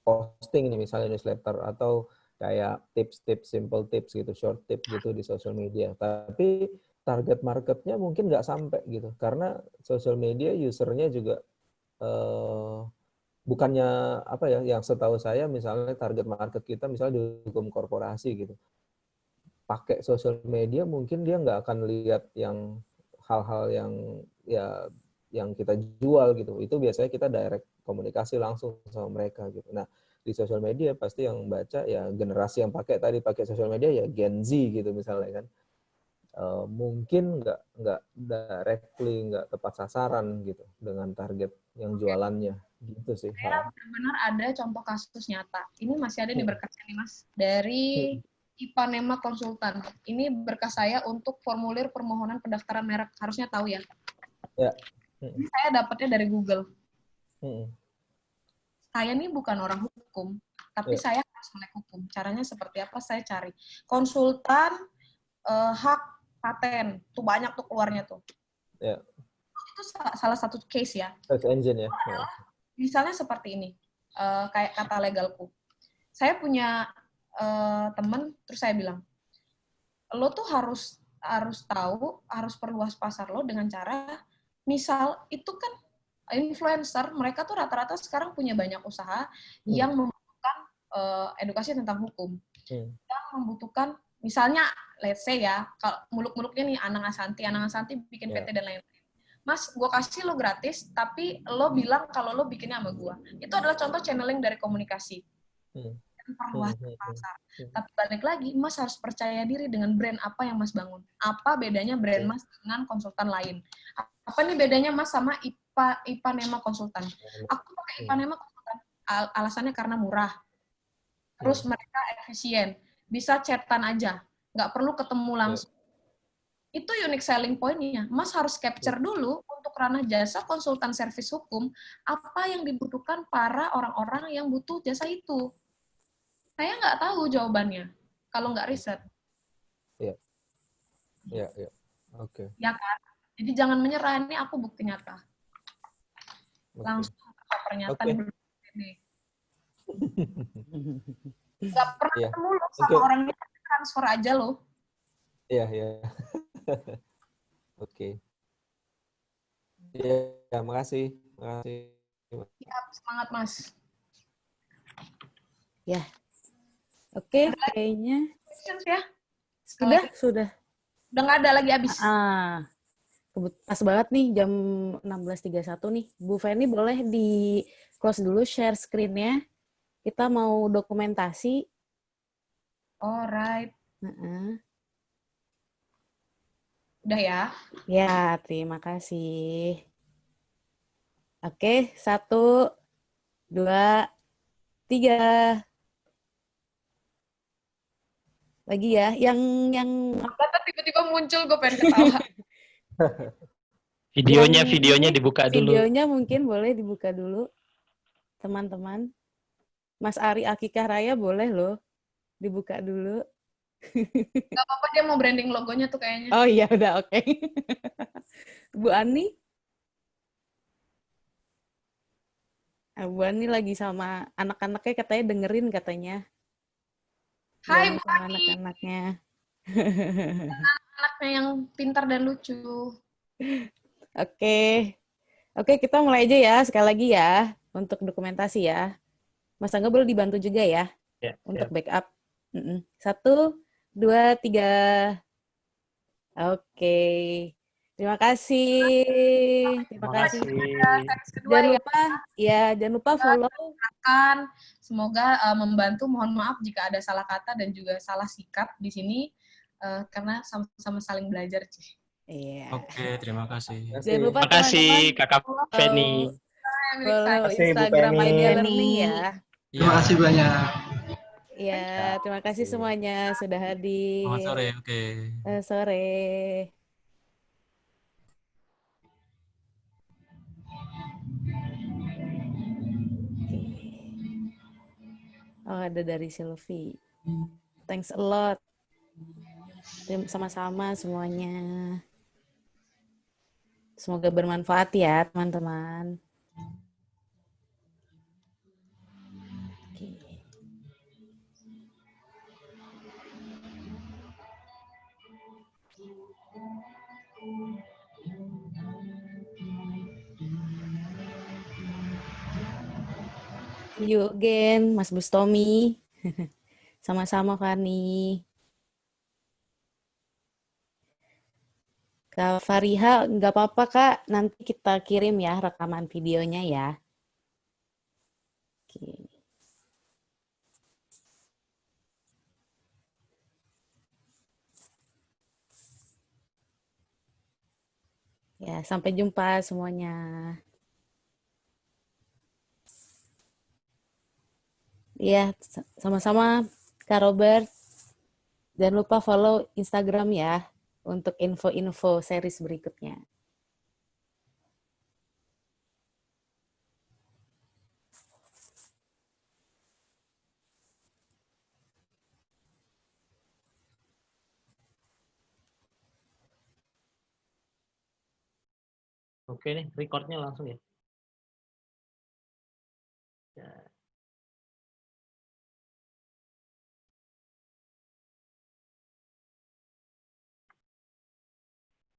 posting nih misalnya newsletter atau kayak tips-tips, simple tips gitu, short tips gitu di social media. Tapi target marketnya mungkin nggak sampai gitu, karena social media usernya juga bukannya apa ya, yang setahu saya misalnya target market kita misalnya di hukum korporasi gitu, pakai social media mungkin dia nggak akan lihat yang hal-hal yang kita jual gitu. Itu biasanya kita direct komunikasi langsung sama mereka gitu. Nah, di sosial media pasti yang baca ya generasi yang pakai sosial media ya Gen Z gitu misalnya kan. Mungkin nggak directly, nggak tepat sasaran gitu dengan target yang jualannya gitu sih. Saya benar-benar ada contoh kasus nyata. Ini masih ada di berkasnya nih Mas, dari Ipanema Konsultan. Ini berkas saya untuk formulir permohonan pendaftaran merek, harusnya tahu ya. Ya. Ini saya dapatnya dari Google. Saya ini bukan orang hukum, tapi saya harus melek hukum. Caranya seperti apa? Saya cari konsultan hak paten, tuh banyak tuh keluarnya tuh. Ya. Itu salah satu case ya. Search engine ya. Misalnya seperti ini, kayak kata legalku. Saya punya teman, terus saya bilang, lo tuh harus tahu, harus perluas pasar lo dengan cara, misal itu kan influencer, mereka tuh rata-rata sekarang punya banyak usaha yang membutuhkan edukasi tentang hukum, yang membutuhkan misalnya, let's say ya, kalau muluk-muluknya nih Anang Asanti bikin PT dan lain-lain. Mas, gue kasih lo gratis, tapi lo bilang kalau lo bikinnya sama gue. Itu adalah contoh channeling dari komunikasi. Dan perluas pasar. Tapi balik lagi, Mas harus percaya diri dengan brand apa yang Mas bangun. Apa bedanya brand Mas dengan konsultan lain? Apa nih bedanya Mas sama Ipanema Konsultan? Aku pakai Ipanema Konsultan, alasannya karena murah. Terus mereka efisien. Bisa chatan aja, nggak perlu ketemu langsung. Itu unique selling point-nya. Mas harus capture dulu untuk ranah jasa konsultan servis hukum, apa yang dibutuhkan para orang-orang yang butuh jasa itu. Saya nggak tahu jawabannya. kalau nggak riset. Iya. Iya, iya. Oke. Ya kan? Jadi jangan menyerah, ini aku bukti nyata. Langsung pernyataan belum ini. Nggak pernah Iya. ketemu loh sama orangnya, transfer aja loh. Iya, iya. Oke. Iya, makasih. Makasih. Ya, semangat, Mas. Ya. Oke, kayaknya Questions ya? sudah. Udah nggak ada lagi habis. Pas banget nih jam 16.31 nih. Bu Feni boleh di close dulu share screen-nya. Kita mau dokumentasi. Alright. Udah ya? Ya, terima kasih. Oke, 1, 2, 3. Lagi ya, yang tiba-tiba muncul, gue pengen ketawa. Videonya dibuka dulu. Videonya mungkin boleh dibuka dulu, teman-teman. Mas Ari Akikah Raya boleh loh, dibuka dulu. Gak apa-apa, dia mau branding logonya tuh kayaknya. Oh iya, udah oke. Bu Ani? Bu Ani lagi sama anak-anaknya, katanya dengerin katanya. Hai Bu Sama Ani. anak-anaknya. Anak-anaknya yang pintar dan lucu. Oke, kita mulai aja ya, sekali lagi ya, untuk dokumentasi ya. Mas Angga boleh dibantu juga ya, untuk backup. 1, 2, 3. Oke, terima kasih. Terima kasih. Jangan lupa follow. Semoga membantu. Mohon maaf jika ada salah kata dan juga salah sikap di sini, karena sama-sama saling belajar, Cih. Iya. Oke, terima kasih. Jangan lupa terima kasih Kakak Feni. Follow Instagram Idea Learning ya. Terima kasih banyak. Iya, terima kasih semuanya sudah hadir. Selamat sore, oke. Sore. Oh, ada dari Sylvie. Thanks a lot. Sama-sama semuanya. Semoga bermanfaat ya, teman-teman. See you again, Mas Bustomi. Sama-sama, Fani. Kak Fariha, nggak apa-apa, Kak. Nanti kita kirim ya rekaman videonya ya. Oke. Ya, sampai jumpa semuanya. Iya, sama-sama Kak Robert. Jangan lupa follow Instagram ya untuk info-info series berikutnya. Oke nih, recordnya langsung ya.